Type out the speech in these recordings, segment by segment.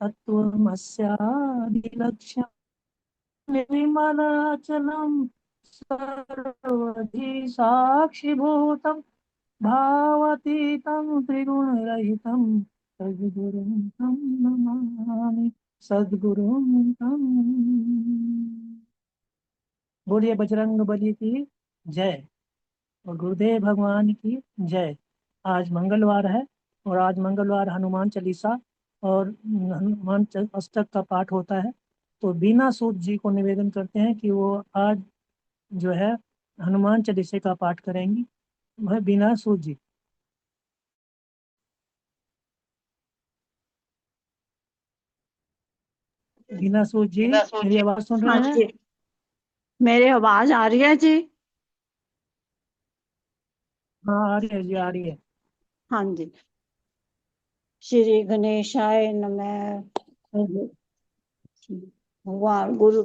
तत्त्वमस्यादिलक्ष्यम् निर्मलाचलं सर्वधि साक्षिभूतं भावातीतं त्रिगुणरहितं सद्गुरुं तं नमामि। सद्गुरुं तं। बोलिए बजरंग बली की जय और गुरुदेव भगवान की जय। आज मंगलवार है और आज मंगलवार हनुमान चालीसा और हनुमान अष्टक का पाठ होता है। तो बीना सूद जी को निवेदन करते हैं कि वो आज जो है हनुमान चालीसे का पाठ करेंगी। वह बीना सूद जी। बीना सूद जी मेरी आवाज सुन हाँ रहे हैं? जी, मेरी आवाज आ रही है जी। हाँ आ रही है जी, आ रही है। हाँ जी। श्री गणेशाय नमः। भगवान गुरु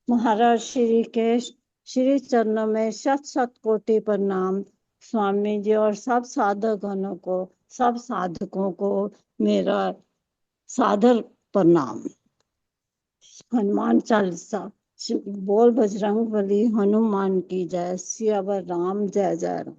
महाराज श्री के श्री चरणों में शत शत कोटि प्रणाम। स्वामी जी और सब साधकगणों को, सब साधकों को मेरा सादर प्रणाम। हनुमान चालीसा। बोल बजरंग बली हनुमान की जय। सियावर राम जय जय राम।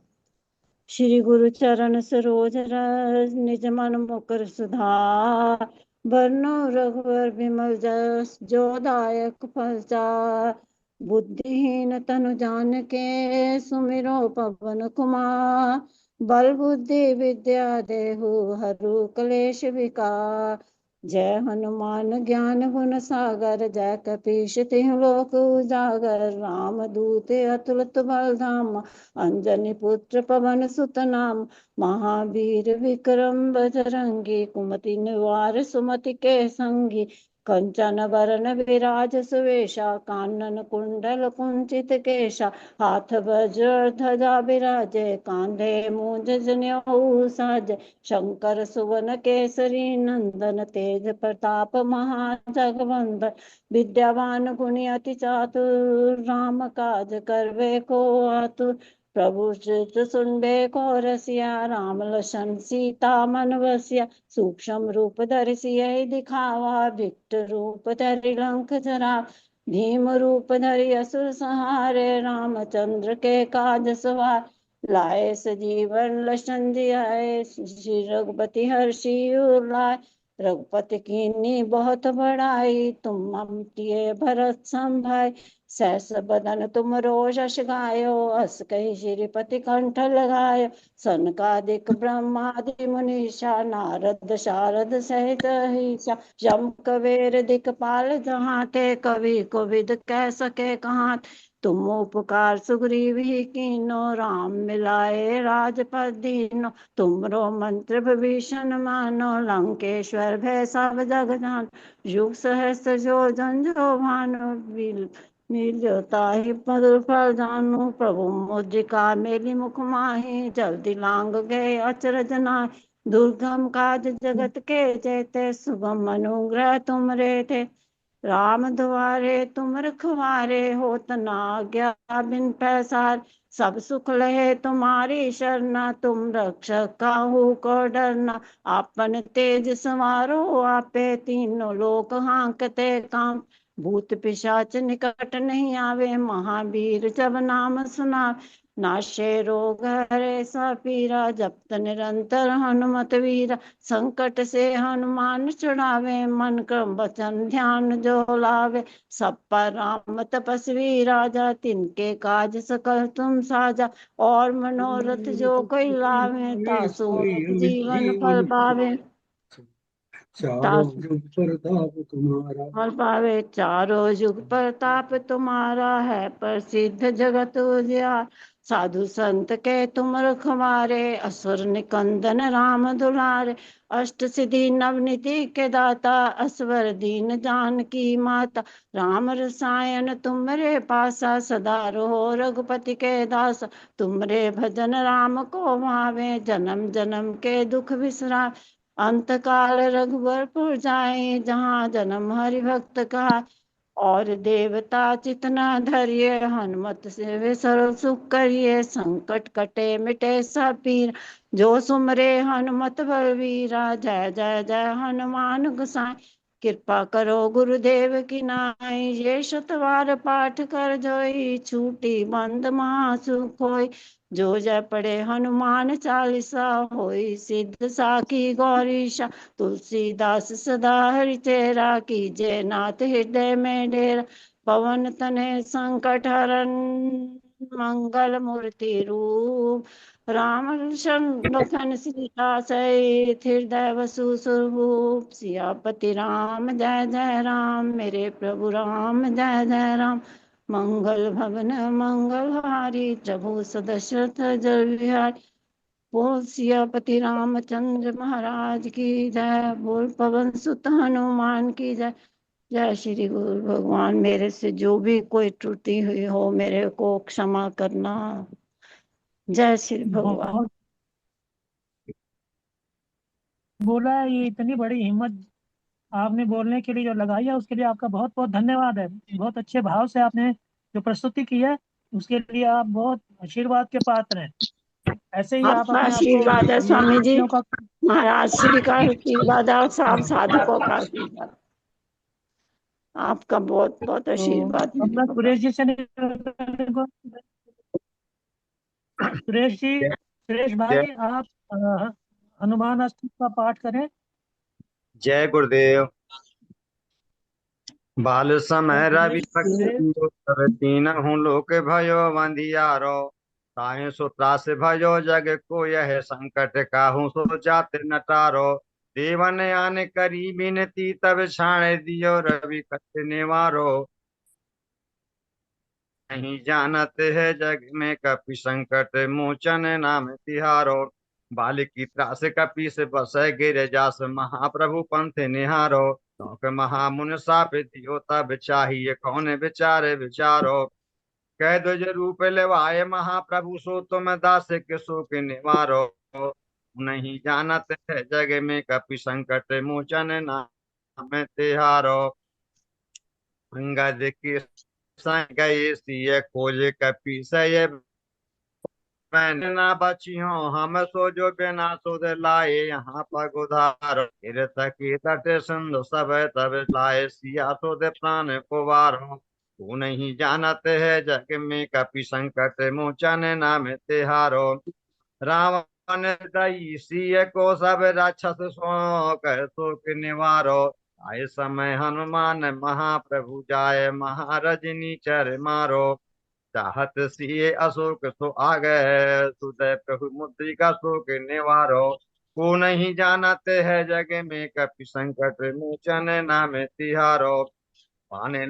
श्री गुरु चरण सरोज रज निज मन मुकुर सुधार। बरनो रघुवर विमल जस जो दायक फलचार। बुद्धिहीन तनु जानिके सुमिरो पवन कुमार। बल बुद्धि विद्या देहु हरु कलेश विकार। जय हनुमान ज्ञान गुण सागर जय कपीश तिहुँ लोक उजागर। राम दूत अतुलित बल धाम अंजनी पुत्र पवन सुत नाम। महावीर विक्रम बजरंगी कुमति निवार सुमति के संगी। कंचन बरन विराज सुवेशा कानन कुंडल कुंचित केशा। हाथ वज्र ध्वजा विराजे कांधे मूंज जनेऊ साजे। शंकर सुवन केसरी नंदन तेज प्रताप महाजगवंदन। विद्यावान गुणी अति चातुर राम काज करवे को आतुर। प्रभु श्रुत सुनबे को रसिया राम लसन सीता मन बसिया। सूक्ष्म रूप धरि सियहि दिखावा विकट रूप धरि लंक जरा। भीम रूप धरि असुर संहारे रामचंद्र के काज सवार। लाए सजीवन लसन जियाए श्री रघुपति हर्षि उर लाए। रघुपति कीन्ही बहुत बड़ाई तुम मम प्रिय भरत सम भाई। सहस बदन तुम रोज यश गायो अस कहि श्रीपति कंठ लगायो। सनकादिक ब्रह्मादि मुनीषा नारद शारद सहित ईशा। जम कबीर दिखपाल जहाँ ते कवि कोविद कह सके कहाँ। तुम उपकार सुग्रीव ही कीनो राम मिलाए राजपद दीनो। तुमरो मंत्र विभीषण मानो लंकेश्वर भय सब जग जान। युग सहस्त्र जो जन जो भानु निर्जोताहि मधुर फल जानू। प्रभु मुद्रिका मेली मुख माहि जल्दी लांग गए अचरज नाहि। दुर्गम काज जगत के जेते सुगम अनुग्रह तुम रे थे। राम द्वारे तुम रखवारे होत न आज्ञा बिन पैसार। सब सुख लहे तुम्हारी शरणा तुम रक्षक काहू को डरना। आपन तेज समारो आपे तीनों लोक हांकते काम। भूत पिशाच निकट नहीं आवे महावीर जब नाम सुना। नाशे रोग हरे सब पीरा जपत निरंतर हनुमत वीरा। संकट से हनुमान छुड़ावे मन क्रम वचन ध्यान जो लावे। सब पर राम तपस्वी राजा तिनके काज सकल तुम साजा। और मनोरथ जो कोई लावे तासु जीवन फल पावे। चारों तासु जुग प्रताप तुम्हारा। और पावे चारों युग प्रताप तुम्हारा है प्रसिद्ध जगत उजियार। साधु संत के तुम रखवारे असुर निकंदन राम दुलारे। अष्ट सिद्धि नवनिधि के दाता असवर दीन जानकी माता। राम रसायन तुमरे पासा सदा रहो रघुपति के दासा। तुमरे भजन राम को भावे जन्म जन्म के दुख बिसरा। अंत काल रघुबरपुर जाए जहाँ जन्म हरि भक्त का। और देवता चितना धरिए, हनुमत से वे सर्व सुख करिए। संकट कटे मिटे सब पीर, जो सुमरे हनुमत बलवीरा। जय जय जय हनुमान गोसाई, कृपा करो गुरुदेव की नाई। ये शतवार पाठ कर जोई, छूटी बंद महासुख होई। जो जय पढ़े हनुमान चालीसा, होई सिद्ध साखी गौरीशा। तुलसीदास सदा हरिचेरा, कीजे नाथ हृदय में डेरा। पवन तनय संकट हरन, मंगल मूर्ति रूप। राम लखन सीता सहित, हृदय वसु स्वरूप। सियापति राम जय जय राम, मेरे प्रभु राम जय जय राम। मंगल भवन मंगल हारी, प्रभु सदशरथ जय विहारी। बोल सियापति रामचंद्र महाराज की जय, बोल पवन सुत हनुमान की जय। जय श्री गुरु भगवान। मेरे से जो भी कोई त्रुटि हुई हो, मेरे को क्षमा करना। जय श्री भगवान। बहुत बोला है, ये इतनी बड़ी हिम्मत आपने बोलने के लिए जो लगाई है, उसके लिए आपका बहुत बहुत धन्यवाद है। बहुत अच्छे भाव से आपने जो प्रस्तुति की है, उसके लिए आप बहुत आशीर्वाद के पात्र हैं। ऐसे ही आप आपका अपने आप को आशीर्वाद है ये स्वामी जी, खुशियों का महाराज श्री का आशीर्वाद है, और सब साधकों का आशीर्वाद। आपका बहुत बहुत तो आशीर्वाद अब मेरे मैं ऊपर। सुरेश जी से सुरेश जी, जय सुरेश जय भाई, आप हनुमान अष्टक का पाठ करें। जय गुरुदेव। बाल समय रवि सुरेश, तीनहु लोक भयो बंधियारो। ताहि सो त्रास भयो जग को, यह संकट काहू सो जात नटारो। देवन आन करी बिनती, तब छाण दियो रवि कट निवारो। नहीं जानत है जग में कपि संकट, मोचन नाम तिहारो। बाल की त्रास कपि से बस गिर जास, महाप्रभु पंथ निहारो। चौक महामुन साप दियो, तब चाहिए कौन विचारे विचारो। कह दो जो रूप लेवाए महाप्रभु, सो तुम दास के शोक निवारो। नहीं जानत है जग में कपि संकट, मोचन नाम तिहारो। अंगद की संग गए सिय, खोज कपि सय मैंने ना बचियो। हम सो जो बिना सुध लाए, यहाँ पग उधार फिर सकी तट सिंधु सब, तब लाए सिया सुध प्राण कुवारो। तू नहीं जानत है जग में कपि संकट, मोचन नाम तिहारो। रावण दई सिय को, सब राक्षस सो कह शोक निवारो। आए समय हनुमान महाप्रभु, जाय महारजनी चर मारो। चाहत सिए अशोक सो आगे, सुदय प्रभु मुद्रिका शोक निवारो। को नहीं जानते है जग में कपि संकट, मोचन नाम तिहारो। बाने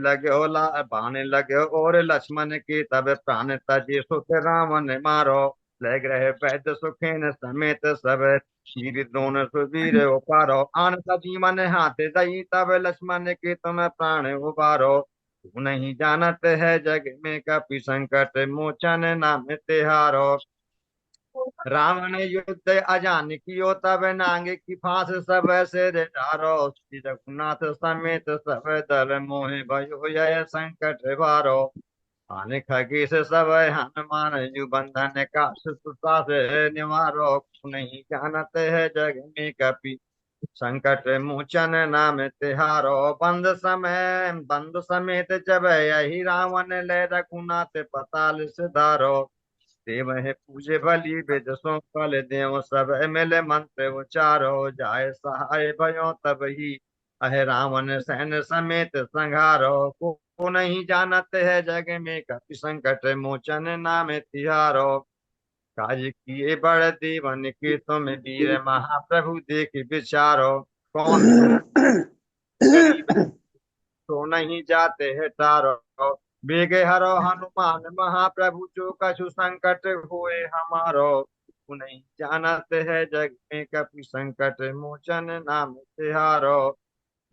लगे और लक्ष्मण की, तब प्राण तजे सुत रावण मारो। लग रहे वैद्य सुखेन समेत सब, चीर द्रोण सुवीर उपारो। आन सजीवन हाथ दई, तब लक्ष्मण के तुम प्राण उबारो। तू नहीं जानत है जग में कपि संकट, मोचन नाम तिहारो। रावण युद्ध अजान कियो, तब नांगे की फांस सब सिर ढारो। श्री रघुनाथ समेत सब दल, मोहि भयो जय संकट भारो। आने खगेश सब हनुमान, जु बंधन का सुता से निवारो। नहीं जानत है जग में कपि संकट, मोचन नाम तिहारो। बंद समेत जब यही, रावण ले रघुनाथ पताल सिधारो। देव है पूजे बलि विद सो, फल देव सब मिल मंत्र उचारो। जाय सहाय भयो तब ही, अहे रावण सैन समेत संघारो। को नहीं जानत है जग में कपि संकट, मोचन नाम तिहारो। काज किए बड़ देवन के, तुम वीर महाप्रभु देख विचारो। कौन तुम गरीब तो नहीं जाते है तारो। बेगे हरो हनुमान महाप्रभु, जो कछु संकट हुए हमारो। तू नहीं जानत है जग में कपि संकट, मोचन नाम तिहारो।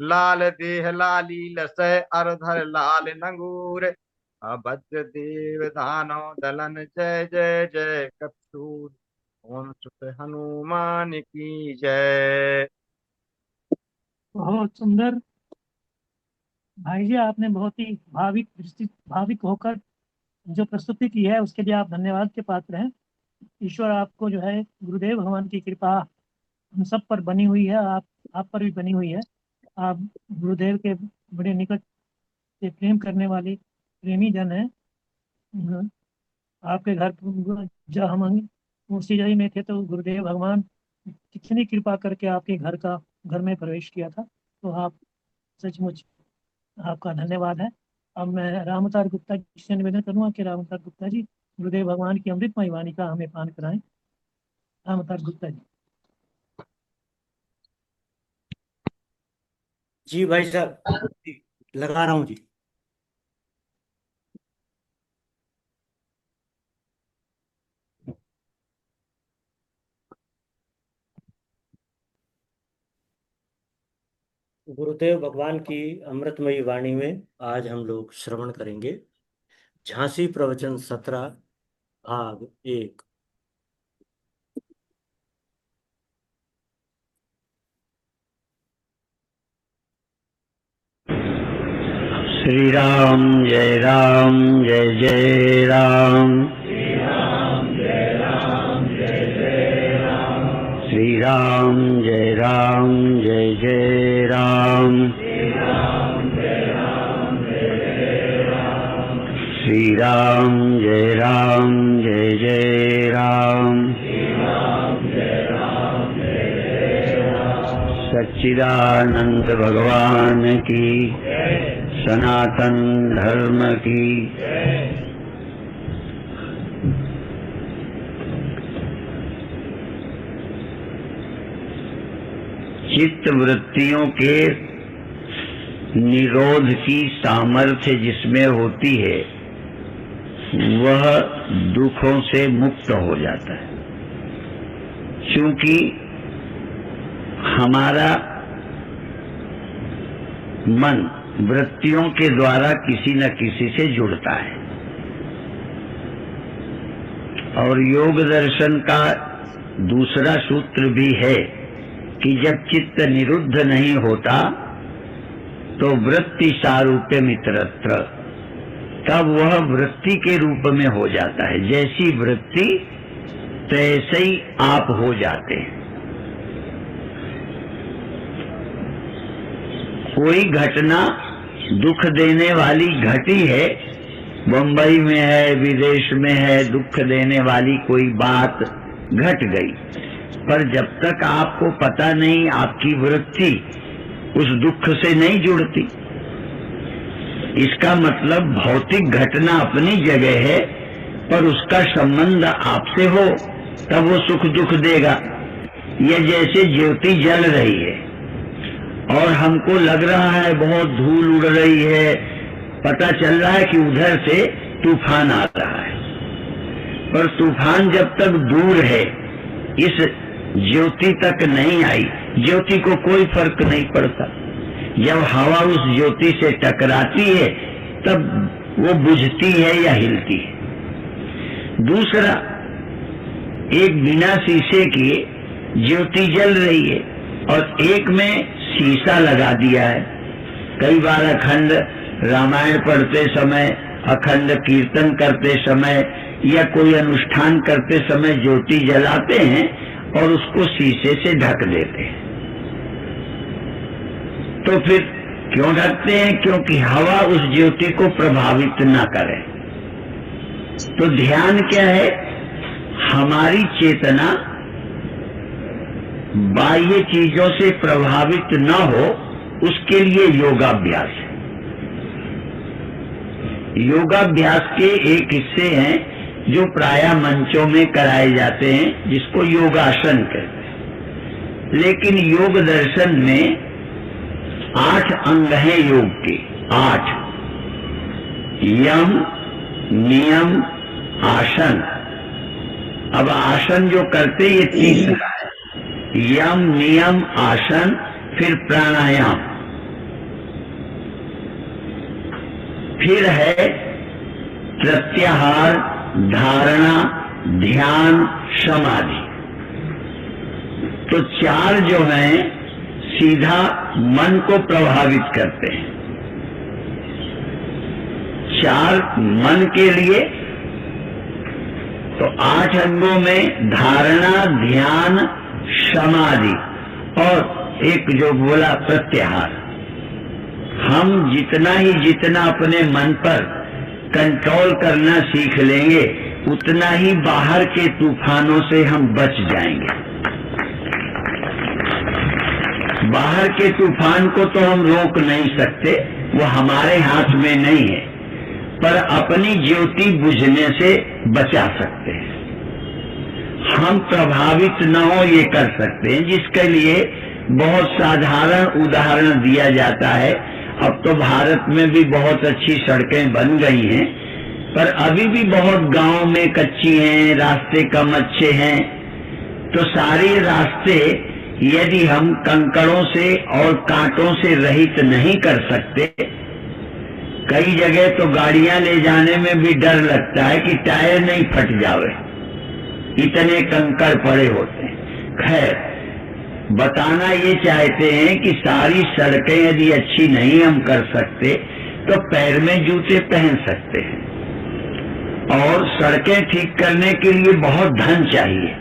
लाल देह लाली लसय, अरधर लाल नंगूर। अभद्र देव दानो दलन, जय जय जय कपूर। ओम सुत हनुमान की जय। बहुत सुंदर। भाई जी, आपने बहुत ही भाविक होकर जो प्रस्तुति की है उसके लिए आप धन्यवाद के पात्र हैं। ईश्वर आपको जो है, गुरुदेव भगवान की कृपा हम सब पर बनी हुई है, आप पर भी बनी हुई है। आप गुरुदेव के बड़े निकट से प्रेम करने वाले प्रेमी जन हैं। आपके घर जब हम उसी जगह में थे तो गुरुदेव भगवान कितनी कृपा करके आपके घर में प्रवेश किया था। तो आप सचमुच आपका धन्यवाद है। अब मैं रामअवतार गुप्ता जी से निवेदन करूंगा कि रामअवतार गुप्ता जी गुरुदेव भगवान की अमृतमय वाणी का हमें पान कराएं। रामअवतार गुप्ता जी। जी भाई साहब, लगा रहा हूँ जी। गुरुदेव भगवान की अमृतमयी वाणी में आज हम लोग श्रवण करेंगे झांसी प्रवचन 17 भाग 1। श्री राम जय राम, जय जय राम। श्री राम जय राम, जय जय राम। श्री राम जय राम, जय जय राम। श्री राम जय राम, जय जय राम। श्री राम जय राम, जय जय राम। श्री राम जय राम, जय जय राम। सच्चिदानंद भगवान की, सनातन धर्म की। चित्त वृत्तियों के निरोध की सामर्थ्य जिसमें होती है वह दुखों से मुक्त हो जाता है, क्योंकि हमारा मन वृत्तियों के द्वारा किसी न किसी से जुड़ता है। और योग दर्शन का दूसरा सूत्र भी है कि जब चित्त निरुद्ध नहीं होता तो वृत्ति सारूप्य मित्रत्र, तब वह वृत्ति के रूप में हो जाता है। जैसी वृत्ति तैसे ही आप हो जाते हैं। कोई घटना दुख देने वाली घटी है, बंबई में है, विदेश में है, दुख देने वाली कोई बात घट गई, पर जब तक आपको पता नहीं, आपकी वृत्ति उस दुख से नहीं जुड़ती। इसका मतलब भौतिक घटना अपनी जगह है, पर उसका संबंध आपसे हो तब वो सुख दुख देगा। यह जैसे ज्योति जल रही है और हमको लग रहा है बहुत धूल उड़ रही है, पता चल रहा है कि उधर से तूफान आ रहा है, पर तूफान जब तक दूर है, इस ज्योति तक नहीं आई, ज्योति को कोई फर्क नहीं पड़ता। जब हवा उस ज्योति से टकराती है तब वो बुझती है या हिलती है। दूसरा, एक बिना शीशे की ज्योति जल रही है और एक में शीशा लगा दिया है। कई बार अखंड रामायण पढ़ते समय, अखंड कीर्तन करते समय या कोई अनुष्ठान करते समय ज्योति जलाते हैं और उसको शीशे से ढक देते हैं। तो फिर क्यों ढकते हैं? क्योंकि हवा उस ज्योति को प्रभावित न करे। तो ध्यान क्या है? हमारी चेतना बाह्य चीजों से प्रभावित न हो, उसके लिए योगाभ्यास है। योगाभ्यास के एक हिस्से हैं जो प्रायः मंचों में कराए जाते हैं, जिसको योगासन कहते हैं। लेकिन योग दर्शन में 8 अंग हैं योग के, 8। यम, नियम, आसन। अब आसन जो करते ये तीसरा है। यम, नियम, आसन, फिर प्राणायाम, फिर है प्रत्याहार, धारणा, ध्यान, समाधि। तो 4 जो हैं सीधा मन को प्रभावित करते हैं। विचार मन के लिए। तो 8 अंगों में धारणा, ध्यान, समाधि और एक जो बोला प्रत्याहार। हम जितना अपने मन पर कंट्रोल करना सीख लेंगे, उतना ही बाहर के तूफानों से हम बच जाएंगे। बाहर के तूफान को तो हम रोक नहीं सकते, वो हमारे हाथ में नहीं है, पर अपनी ज्योति बुझने से बचा सकते हैं। हम प्रभावित न हो ये कर सकते हैं, जिसके लिए बहुत साधारण उदाहरण दिया जाता है। अब तो भारत में भी बहुत अच्छी सड़कें बन गई हैं, पर अभी भी बहुत गांव में कच्ची हैं, रास्ते कम अच्छे हैं। तो सारे रास्ते यदि हम कंकड़ों से और कांटों से रहित नहीं कर सकते, कई जगह तो गाड़ियां ले जाने में भी डर लगता है कि टायर नहीं फट जावे, इतने कंकड़ पड़े होते हैं। खैर, बताना ये चाहते हैं कि सारी सड़कें यदि अच्छी नहीं हम कर सकते तो पैर में जूते पहन सकते हैं। और सड़कें ठीक करने के लिए बहुत धन चाहिए,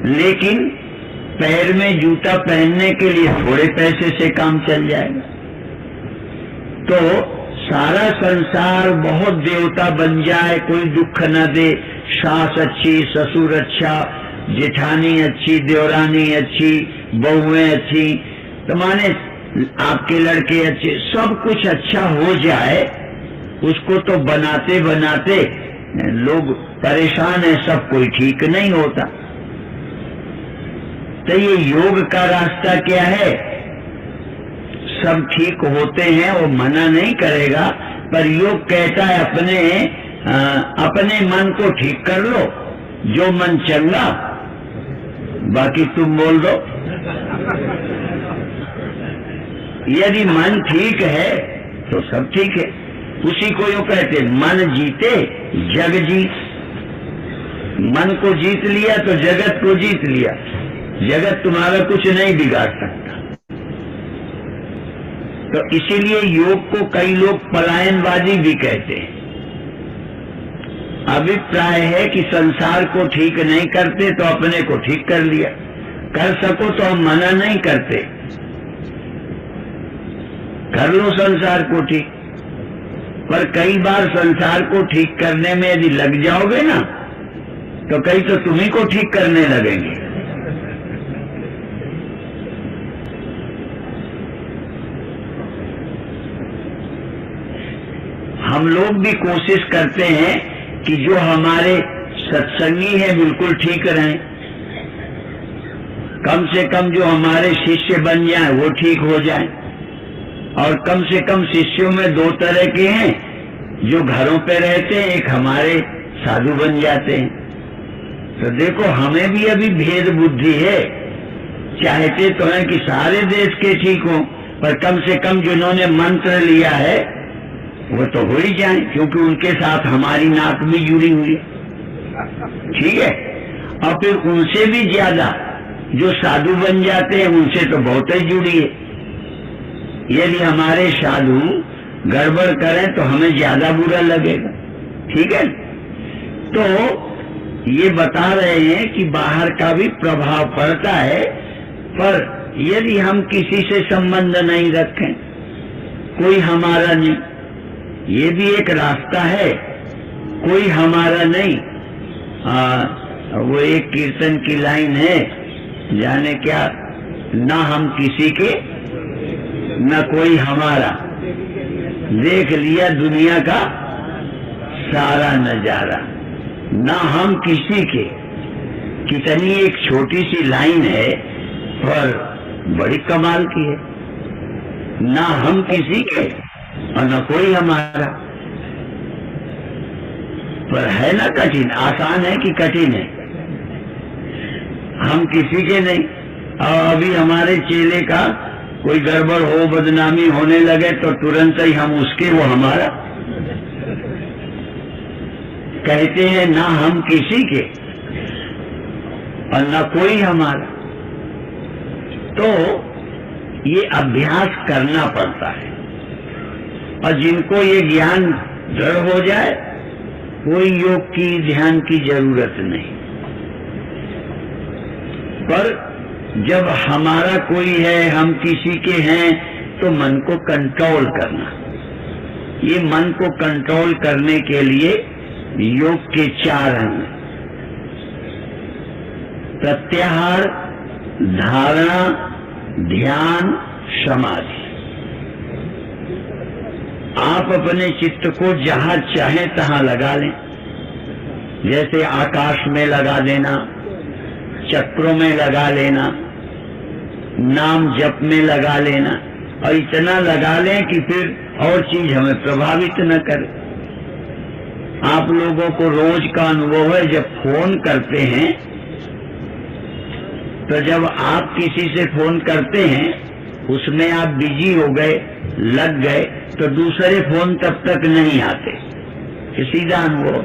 लेकिन पैर में जूता पहनने के लिए थोड़े पैसे से काम चल जाएगा। तो सारा संसार बहुत देवता बन जाए, कोई दुख न दे, सास अच्छी, ससुर अच्छा, जेठानी अच्छी, देवरानी अच्छी, बहुएं अच्छी, तो माने आपके लड़के अच्छे, सब कुछ अच्छा हो जाए, उसको तो बनाते बनाते लोग परेशान है, सब कोई ठीक नहीं होता। तो ये योग का रास्ता क्या है? सब ठीक होते हैं, वो मना नहीं करेगा, पर योग कहता है अपने मन को ठीक कर लो, जो मन चंगा, बाकी तुम बोल दो। यदि मन ठीक है तो सब ठीक है। उसी को यूं कहते, मन जीते जग जीत। मन को जीत लिया तो जगत को जीत लिया। जगत तुम्हारा कुछ नहीं बिगाड़ सकता। तो इसीलिए योग को कई लोग पलायनबाजी भी कहते हैं। अभिप्राय है कि संसार को ठीक नहीं करते तो अपने को ठीक कर लिया। कर सको तो हम मना नहीं करते, कर लो संसार को ठीक। पर कई बार संसार को ठीक करने में यदि लग जाओगे ना, तो कई तो तुम्ही को ठीक करने लगेंगे। हम लोग भी कोशिश करते हैं कि जो हमारे सत्संगी हैं बिल्कुल ठीक रहें, कम से कम जो हमारे शिष्य बन जाएं वो ठीक हो जाएं। और कम से कम शिष्यों में दो तरह के हैं, जो घरों पे रहते हैं, एक हमारे साधु बन जाते हैं। तो देखो, हमें भी अभी भेद बुद्धि है। चाहते तो हैं कि सारे देश के ठीक हों, पर कम से कम जिन्होंने मंत्र लिया है वो तो हो ही जाए, क्योंकि उनके साथ हमारी नाक भी जुड़ी हुई है। ठीक है। और फिर उनसे भी ज्यादा जो साधु बन जाते हैं, उनसे तो बहुत ही जुड़ी है। यदि हमारे साधु गड़बड़ करें तो हमें ज्यादा बुरा लगेगा। ठीक है। तो ये बता रहे हैं कि बाहर का भी प्रभाव पड़ता है, पर यदि हम किसी से संबंध नहीं रखें, कोई हमारा नहीं, ये भी एक रास्ता है। कोई हमारा नहीं। वो एक कीर्तन की लाइन है, जाने क्या, ना हम किसी के न कोई हमारा, देख लिया दुनिया का सारा नजारा। ना हम किसी के, कितनी एक छोटी सी लाइन है पर बड़ी कमाल की है। ना हम किसी के और न कोई हमारा, पर है ना कठिन। आसान है कि कठिन है? हम किसी के नहीं। और अभी हमारे चेले का कोई गड़बड़ हो, बदनामी होने लगे तो तुरंत ही हम उसके, वो हमारा। कहते हैं ना हम किसी के और न कोई हमारा। तो ये अभ्यास करना पड़ता है। और जिनको ये ज्ञान दृढ़ हो जाए, कोई योग की ध्यान की जरूरत नहीं। पर जब हमारा कोई है, हम किसी के हैं, तो मन को कंट्रोल करना। ये मन को कंट्रोल करने के लिए योग के 4 अंग: प्रत्याहार, धारणा, ध्यान, समाधि। आप अपने चित्त को जहां चाहे तहां लगा लें, जैसे आकाश में लगा देना, चक्रों में लगा लेना, नाम जप में लगा लेना, और इतना लगा लें कि फिर और चीज हमें प्रभावित न करे। आप लोगों को रोज का अनुभव है, जब फोन करते हैं, तो जब आप किसी से फोन करते हैं, उसमें आप बिजी हो गए, लग गए, तो दूसरे फोन तब तक नहीं आते। ये सीधा अनुभव।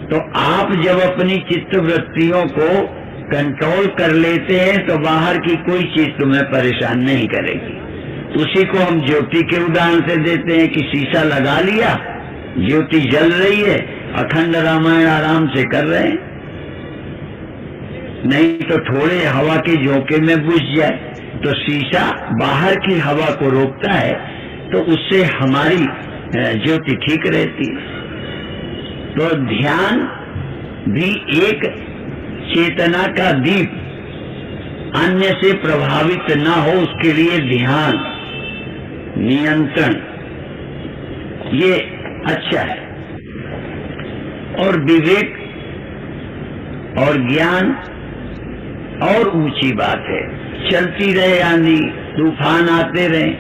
तो आप जब अपनी चित्त वृत्तियों को कंट्रोल कर लेते हैं, तो बाहर की कोई चीज तुम्हें परेशान नहीं करेगी। उसी को हम ज्योति के उदाहरण से देते हैं कि शीशा लगा लिया, ज्योति जल रही है, अखंड रामायण आराम से कर रहे हैं। नहीं तो थोड़े हवा के झोंके में बुझ जाए, तो शीशा बाहर की हवा को रोकता है, तो उससे हमारी ज्योति ठीक रहती है। तो ध्यान भी एक चेतना का दीप, अन्य से प्रभावित न हो उसके लिए ध्यान, नियंत्रण, ये अच्छा है। और विवेक और ज्ञान और ऊंची बात है। चलती रहे आंधी, तूफान आते रहे,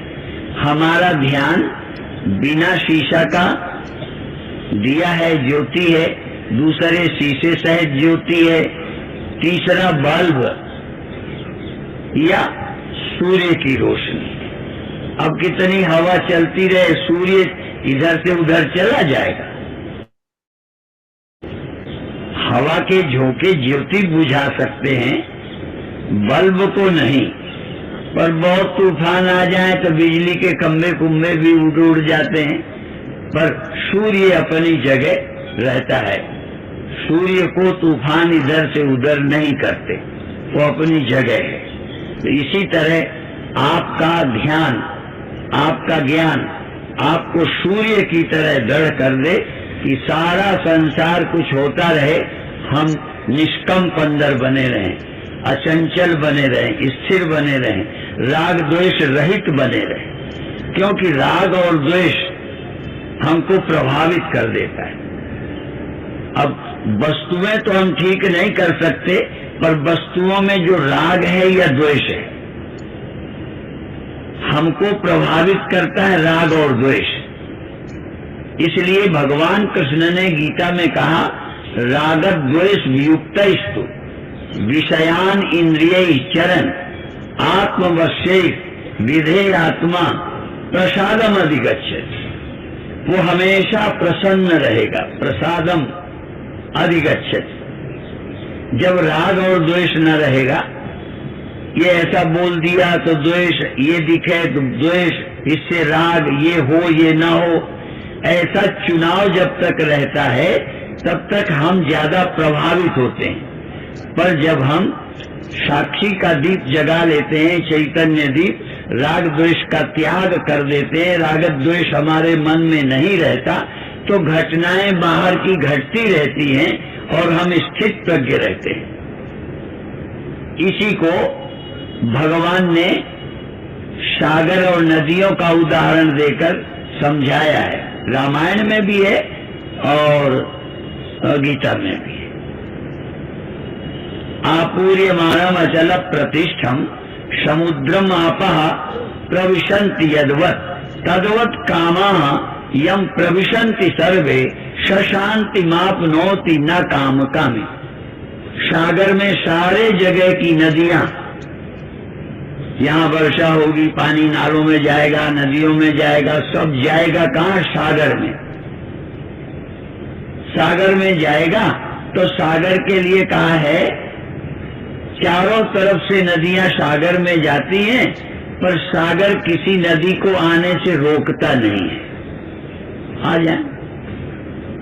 हमारा ध्यान बिना शीशा का, दिया है ज्योति है, दूसरे शीशे सहित ज्योति है, तीसरा बल्ब या सूर्य की रोशनी। अब कितनी हवा चलती रहे, सूर्य इधर से उधर चला जाएगा। हवा के झोंके ज्योति बुझा सकते हैं, बल्ब को नहीं। पर बहुत तूफान आ जाए तो बिजली के खंभे कुंभे भी उड़ जाते हैं, पर सूर्य अपनी जगह रहता है। सूर्य को तूफान इधर से उधर नहीं करते, वो अपनी जगह है। तो इसी तरह आपका ध्यान, आपका ज्ञान आपको सूर्य की तरह दृढ़ कर दे कि सारा संसार कुछ होता रहे, हम निष्कंप अंदर बने रहें, अचंचल बने रहें, स्थिर बने रहें, राग द्वेष रहित बने रहें। क्योंकि राग और द्वेष हमको प्रभावित कर देता है। अब वस्तुएं तो हम ठीक नहीं कर सकते, पर वस्तुओं में जो राग है या द्वेष है, हमको प्रभावित करता है राग और द्वेष। इसलिए भगवान कृष्ण ने गीता में कहा, राग द्वेष वियुक्तस्तु विषयान इंद्रिय चरण आत्मवश्य विधेय आत्मा प्रसादम अधिगच्छति। वो हमेशा प्रसन्न रहेगा, प्रसादम अधिगच्छति। जब राग और द्वेष न रहेगा, ये ऐसा बोल दिया तो द्वेष, ये दिखे तो द्वेष, इससे राग, ये हो ये ना हो, ऐसा चुनाव जब तक रहता है तब तक हम ज्यादा प्रभावित होते हैं। पर जब हम साक्षी का दीप जगा लेते हैं, चैतन्य दीप, राग द्वेष का त्याग कर देते हैं, राग द्वेष हमारे मन में नहीं रहता, तो घटनाएं बाहर की घटती रहती हैं और हम स्थित प्रज्ञ रहते हैं। इसी को भगवान ने सागर और नदियों का उदाहरण देकर समझाया है। रामायण में भी है और गीता में भी है। आपूर्यमाणम अचल प्रतिष्ठम समुद्रम आपः प्रविशन्ति यद्वत् तद्वत् कामाः यम प्रविशन्ति सर्वे सशांति मापनोति न काम कामी। सागर में सारे जगह की नदियां, यहाँ वर्षा होगी, पानी नालों में जाएगा, नदियों में जाएगा, सब जाएगा कहाँ? सागर में। सागर में जाएगा तो सागर के लिए कहा है, चारों तरफ से नदियां सागर में जाती हैं, पर सागर किसी नदी को आने से रोकता नहीं है, आ जाए,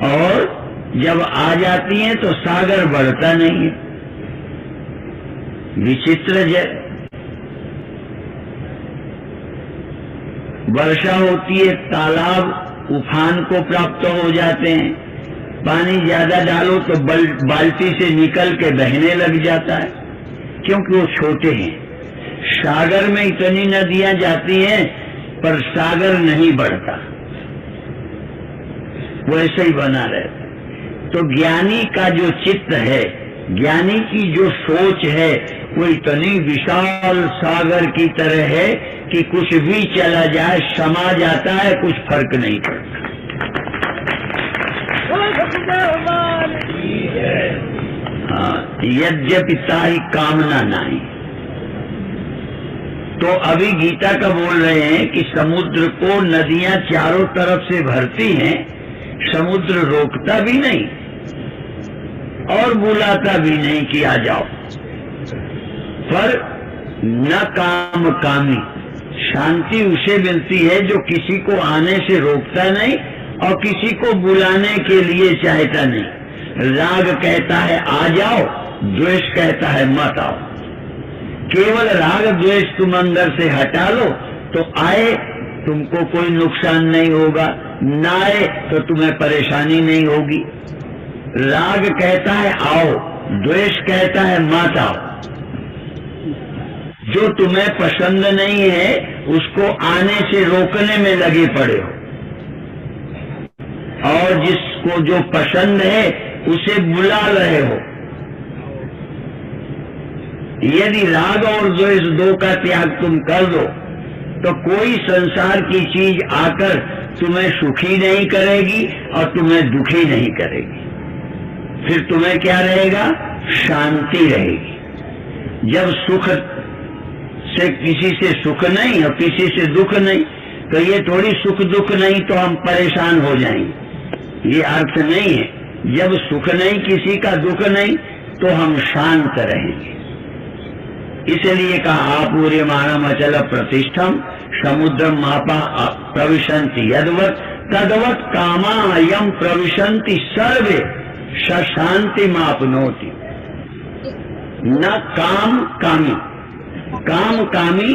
और जब आ जाती हैं तो सागर बढ़ता नहीं है। विचित्र वर्षा होती है, तालाब उफान को प्राप्त हो जाते हैं, पानी ज्यादा डालो तो बाल्टी से निकल के बहने लग जाता है, क्योंकि वो छोटे हैं। सागर में इतनी नदियां जाती हैं पर सागर नहीं बढ़ता, वो ऐसे ही बना रहता। तो ज्ञानी का जो चित्त है, ज्ञानी की जो सोच है, वो इतनी विशाल सागर की तरह है कि कुछ भी चला जाए समा जाता है, कुछ फर्क नहीं पड़ता। हाँ, यद्यपि ताही कामना नहीं। तो अभी गीता का बोल रहे हैं कि समुद्र को नदियां चारों तरफ से भरती हैं, समुद्र रोकता भी नहीं और बुलाता भी नहीं कि आ जाओ, पर न काम कामी, शांति उसे मिलती है जो किसी को आने से रोकता नहीं और किसी को बुलाने के लिए चाहता नहीं। राग कहता है आ जाओ, द्वेष कहता है मत आओ। केवल राग द्वेष तुम अंदर से हटा लो तो आए तुमको कोई नुकसान नहीं होगा, ना आए तो तुम्हें परेशानी नहीं होगी। राग कहता है आओ, द्वेष कहता है मत आओ। जो तुम्हें पसंद नहीं है उसको आने से रोकने में लगे पड़े हो, और जिसको जो पसंद है उसे बुला रहे हो। यदि राग और द्वेष दो का त्याग तुम कर दो तो कोई संसार की चीज आकर तुम्हें सुखी नहीं करेगी और तुम्हें दुखी नहीं करेगी। फिर तुम्हें क्या रहेगा? शांति रहेगी। जब सुख से किसी से सुख नहीं और किसी से दुख नहीं, तो ये थोड़ी सुख दुख नहीं तो हम परेशान हो जाएंगे, ये अर्थ नहीं है। जब सुख नहीं किसी का दुख नहीं तो हम शांत रहेंगे। इसलिए कहा आपूर्यमाणम अचल प्रतिष्ठम समुद्रम मापा प्रविशन्ति यद्वत् तद्वत् कामा यम प्रविशन्ति सर्वे शांति मापनोति। न काम कामी, काम कामी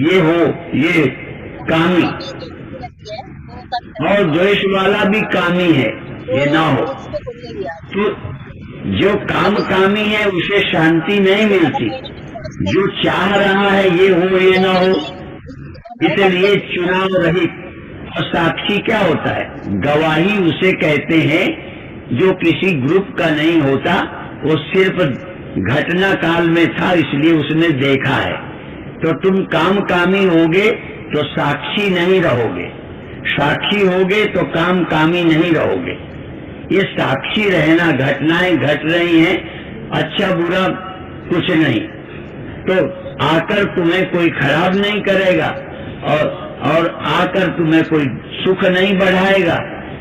ये हो, ये कामी, और द्वेष वाला भी कामी है, ये ना हो। तो जो काम कामी है उसे शांति नहीं मिलती। जो चाह रहा है ये हो ये ना हो, इसलिए चुनाव रहित। और साक्षी क्या होता है? गवाही उसे कहते हैं जो किसी ग्रुप का नहीं होता, वो सिर्फ घटना काल में था इसलिए उसने देखा है। तो तुम काम कामी होगे तो साक्षी नहीं रहोगे, साक्षी होगे तो काम कामी नहीं रहोगे। ये साक्षी रहना, घटनाएं घट रही हैं, अच्छा बुरा कुछ नहीं, तो आकर तुम्हें कोई खराब नहीं करेगा और आकर तुम्हें कोई सुख नहीं बढ़ाएगा।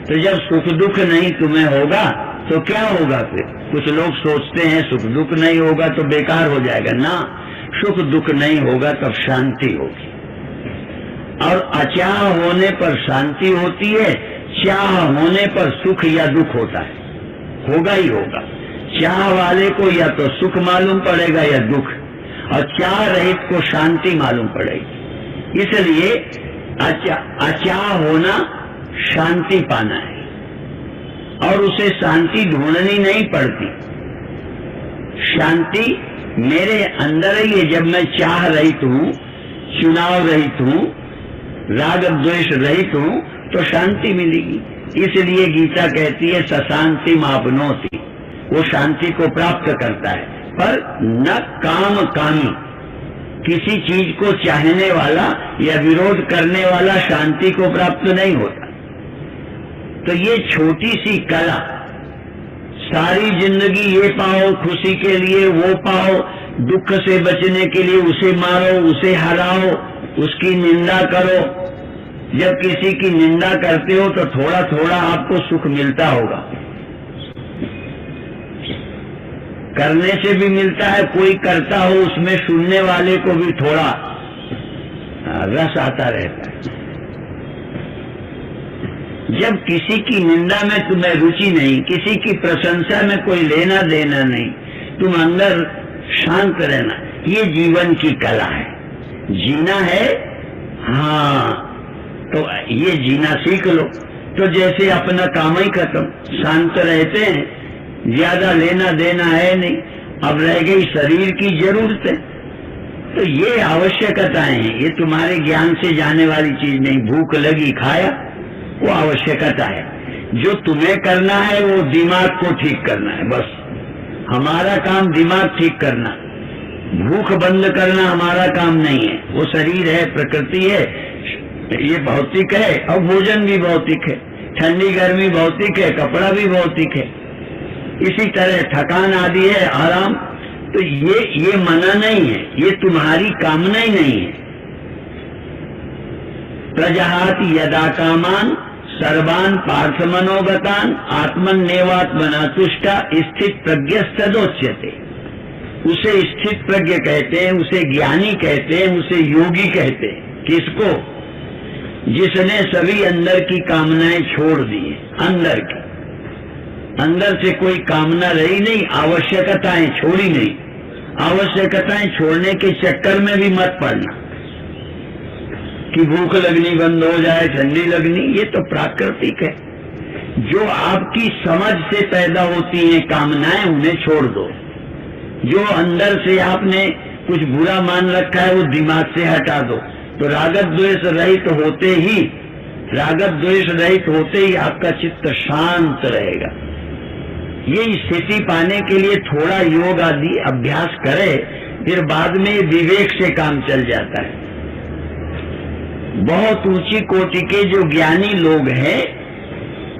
तो जब सुख दुख नहीं तुम्हें होगा तो क्या होगा? फिर कुछ लोग सोचते हैं सुख दुख नहीं होगा तो बेकार हो जाएगा। ना, सुख दुख नहीं होगा तब शांति होगी। और अचाह होने पर शांति होती है, चाह होने पर सुख या दुख होता है, होगा ही होगा। चाह वाले को या तो सुख मालूम पड़ेगा या दुख, और चाह रहित को शांति मालूम पड़ेगी। इसलिए अचाह होना शांति पाना है, और उसे शांति ढूंढनी नहीं पड़ती। शांति मेरे अंदर ही है। जब मैं चाह रहित हूँ, चुनाव रहित हूँ, राग द्वेष रहित हूँ, तो शांति मिलेगी। इसलिए गीता कहती है सशांति मापनोति, वो शांति को प्राप्त करता है। पर न काम कामी, किसी चीज को चाहने वाला या विरोध करने वाला शांति को प्राप्त नहीं होता। तो ये छोटी सी कला, सारी जिंदगी ये पाओ खुशी के लिए, वो पाओ दुख से बचने के लिए, उसे मारो, उसे हराओ, उसकी निंदा करो। जब किसी की निंदा करते हो तो थोड़ा थोड़ा आपको सुख मिलता होगा, करने से भी मिलता है। कोई करता हो उसमें सुनने वाले को भी थोड़ा रस आता रहता है। जब किसी की निंदा में तुम्हें रुचि नहीं, किसी की प्रशंसा में कोई लेना देना नहीं, तुम अंदर शांत रहना, ये जीवन की कला है। जीना है, हाँ, तो ये जीना सीख लो। तो जैसे अपना काम ही खत्म, शांत रहते हैं, ज्यादा लेना देना है नहीं, अब रह गई शरीर की जरूरतें। तो ये आवश्यकताएं हैं, ये तुम्हारे ज्ञान से जाने वाली चीज नहीं। भूख लगी खाया, वो आवश्यकता है। जो तुम्हें करना है वो दिमाग को ठीक करना है, बस। हमारा काम दिमाग ठीक करना, भूख बंद करना हमारा काम नहीं है। वो शरीर है, प्रकृति है, ये भौतिक है, और भोजन भी भौतिक है, ठंडी गर्मी भौतिक है, कपड़ा भी भौतिक है। इसी तरह थकान आदि है, आराम। तो ये मना नहीं है, ये तुम्हारी कामना ही नहीं है। प्रजहाति यदा कामान सर्वान पार्थ मनोगतान आत्मन्नेवात्मना तुष्टा स्थित प्रज्ञ सदोच्यते। उसे स्थित प्रज्ञ कहते हैं, उसे ज्ञानी कहते हैं, उसे योगी कहते हैं। किसको? जिसने सभी अंदर की कामनाएं छोड़ दी, अंदर से कोई कामना रही नहीं, आवश्यकताएं छोड़ी नहीं। आवश्यकताएं छोड़ने के चक्कर में भी मत पड़ना कि भूख लगनी बंद हो जाए, ठंडी लगनी, ये तो प्राकृतिक है। जो आपकी समझ से पैदा होती हैं कामनाएं, उन्हें छोड़ दो। जो अंदर से आपने कुछ बुरा मान रखा है, वो दिमाग से हटा दो। तो रागत द्वेष रहित होते ही, रागत द्वेष रहित होते ही आपका चित्त शांत रहेगा। ये स्थिति पाने के लिए थोड़ा योग आदि अभ्यास करे, फिर बाद में विवेक से काम चल जाता है। बहुत ऊंची कोटि के जो ज्ञानी लोग हैं,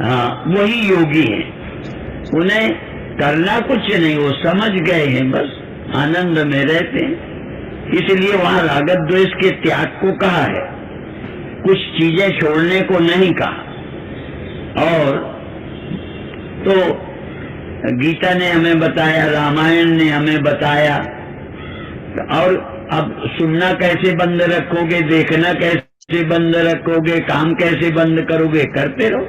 हाँ, वही योगी हैं। उन्हें करना कुछ नहीं, वो समझ गए हैं, बस आनंद में रहते हैं। इसलिए वहां रागत द्वेष के त्याग को कहा है, कुछ चीजें छोड़ने को नहीं कहा। और तो गीता ने हमें बताया, रामायण ने हमें बताया। और अब सुनना कैसे बंद रखोगे, देखना कैसे बंद रखोगे, काम कैसे बंद करोगे? करते रहो,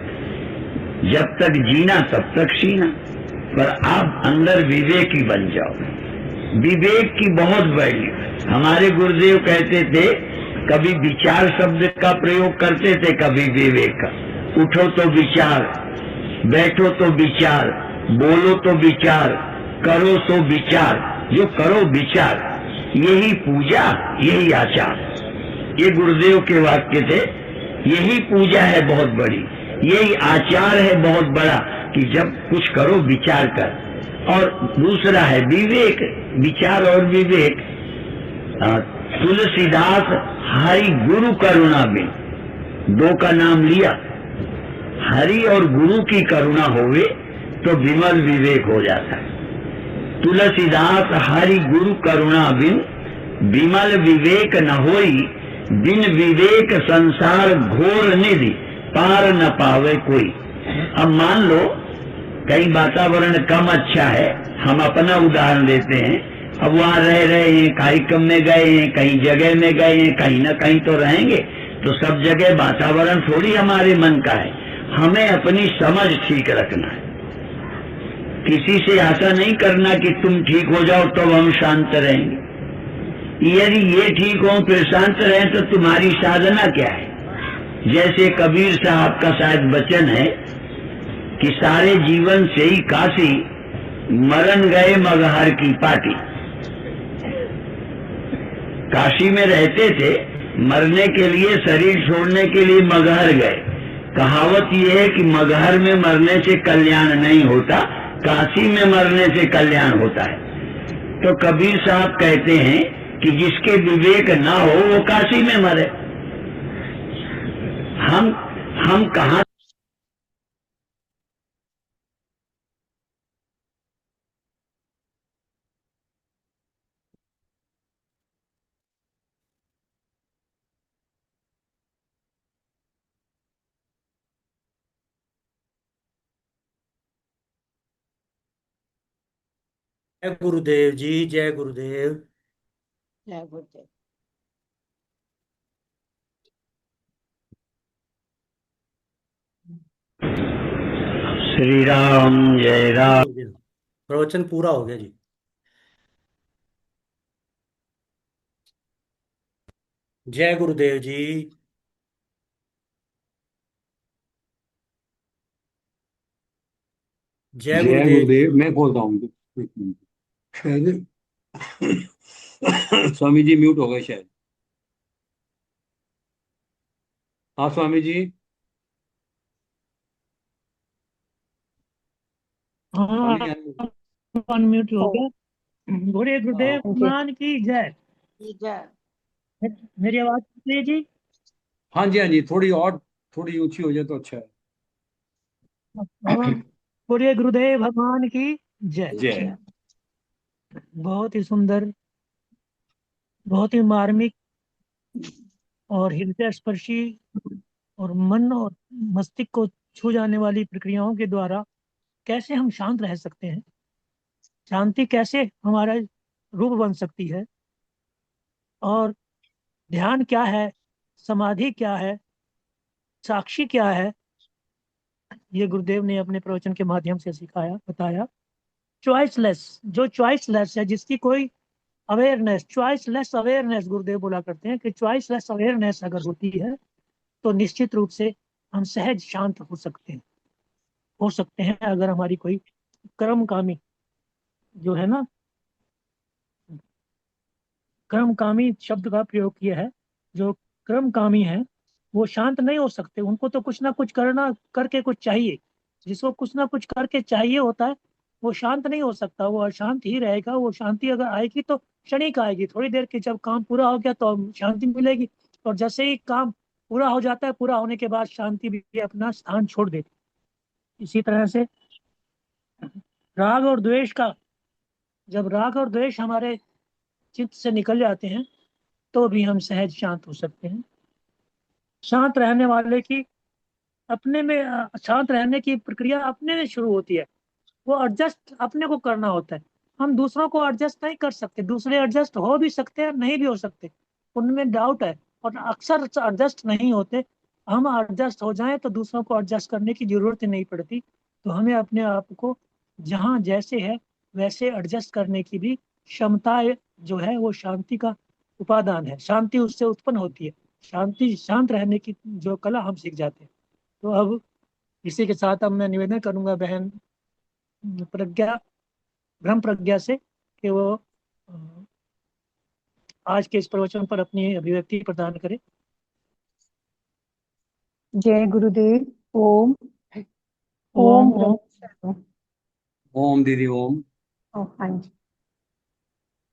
जब तक जीना तब तक सीना। पर आप अंदर विवेकी बन जाओ। विवेक की बहुत वैल्यू है। हमारे गुरुदेव कहते थे, कभी विचार शब्द का प्रयोग करते थे, कभी विवेक का। उठो तो विचार, बैठो तो विचार, बोलो तो विचार, करो तो विचार। जो करो विचार, यही पूजा, यही आचार। ये गुरुदेव के वाक्य थे। यही पूजा है बहुत बड़ी, यही आचार है बहुत बड़ा, कि जब कुछ करो विचार कर। और दूसरा है विवेक, विचार और विवेक। तुलसीदास हरि गुरु करुणा बिन, दो का नाम लिया। हरि और गुरु की करुणा होवे तो विमल विवेक हो जाता है। तुलसीदास हरि गुरु करुणा बिन विमल विवेक न होई, बिन विवेक संसार घोर निधि पार न पावे कोई। अब मान लो कहीं वातावरण कम अच्छा है, हम अपना उदाहरण लेते हैं। अब वहां रह रहे हैं, कार्यक्रम में गए हैं, कहीं जगह में गए हैं, कहीं ना कहीं तो रहेंगे। तो सब जगह वातावरण थोड़ी हमारे मन का है। हमें अपनी समझ ठीक रखना है। किसी से आशा नहीं करना कि तुम ठीक हो जाओ तो हम शांत रहेंगे। यदि ये ठीक हो फिर शांत रहे तो तुम्हारी साधना क्या है? जैसे कबीर साहब का शायद वचन है कि सारे जीवन से ही काशी, मरण गए मगहर की पाटी। काशी में रहते थे, मरने के लिए, शरीर छोड़ने के लिए मगहर गए। कहावत यह है कि मगहर में मरने से कल्याण नहीं होता, काशी में मरने से कल्याण होता है। तो कबीर साहब कहते हैं कि जिसके विवेक ना हो वो काशी में मरे। हम कहाँ जय गुरुदेव जी, जय गुरुदेव। जय गुरुदेव। श्री राम जय राम। प्रवचन पूरा हो गया जी। जय गुरुदेव जी। जय जय गुरुदेव। गुरुदेव। मैं बोल रहा हूँ, एक मिनट। शायद स्वामी जी म्यूट हो गए शायद। हाँ स्वामी जी। हाँ, स्वामी जी, अनम्यूट हो ओ, गया। बोलिए गुरुदेव हाँ जी भगवान की जय। जय। मेरी आवाज सुनिए जी। हाँ जी, हाँ जी, थोड़ी और थोड़ी ऊंची हो जाए तो अच्छा है। और बोलिए गुरुदेव भगवान की जय। जय। बहुत ही सुंदर, बहुत ही मार्मिक और हृदय स्पर्शी और मन और मस्तिष्क को छू जाने वाली प्रक्रियाओं के द्वारा कैसे हम शांत रह सकते हैं, शांति कैसे हमारा रूप बन सकती है, और ध्यान क्या है, समाधि क्या है, साक्षी क्या है, ये गुरुदेव ने अपने प्रवचन के माध्यम से सिखाया, बताया। चॉइसलेस, जो चॉइसलेस है, जिसकी कोई अवेयरनेस, चॉइसलेस अवेयरनेस, गुरुदेव बोला करते हैं कि चॉइसलेस अवेयरनेस अगर होती है तो निश्चित रूप से हम सहज शांत हो सकते हैं अगर हमारी कोई कर्मकामी जो है ना, कर्मकामी शब्द का प्रयोग किया है, जो कर्मकामी है वो शांत नहीं हो सकते, उनको तो कुछ ना कुछ करना करके कुछ चाहिए। जिसको कुछ ना कुछ करके चाहिए होता है वो शांत नहीं हो सकता, वो अशांत ही रहेगा। वो शांति अगर आएगी तो क्षणिक आएगी, थोड़ी देर के, जब काम पूरा हो गया तो शांति मिलेगी। और जैसे ही काम पूरा हो जाता है, पूरा होने के बाद शांति भी अपना स्थान छोड़ देती है। इसी तरह से राग और द्वेष का, जब राग और द्वेष हमारे चित्त से निकल जाते हैं तो भी हम सहज शांत हो सकते हैं। शांत रहने वाले की अपने में शांत रहने की प्रक्रिया अपने में शुरू होती है। वो एडजस्ट अपने को करना होता है। हम दूसरों को एडजस्ट नहीं कर सकते, दूसरे एडजस्ट हो भी सकते हैं, नहीं भी हो सकते, उनमें डाउट है। और अक्सर एडजस्ट नहीं होते। हम एडजस्ट हो जाएं तो दूसरों को एडजस्ट करने की जरूरत ही नहीं पड़ती। तो हमें अपने आप को जहाँ जैसे है वैसे एडजस्ट करने की भी क्षमता जो है वो शांति का उपादान है। शांति उससे उत्पन्न होती है। शांति, शांत रहने की जो कला हम सीख जाते हैं। तो अब इसी के साथ अब मैं निवेदन करूंगा बहन प्रज्ञा, ब्रह्म प्रज्ञा से, कि वो अ, आज के इस प्रवचन पर अपनी अभिव्यक्ति प्रदान करे। जय गुरुदेव। ओम ओम ओम ओम। ब्रह्म। ओम दीदी ओम। हाँ जी।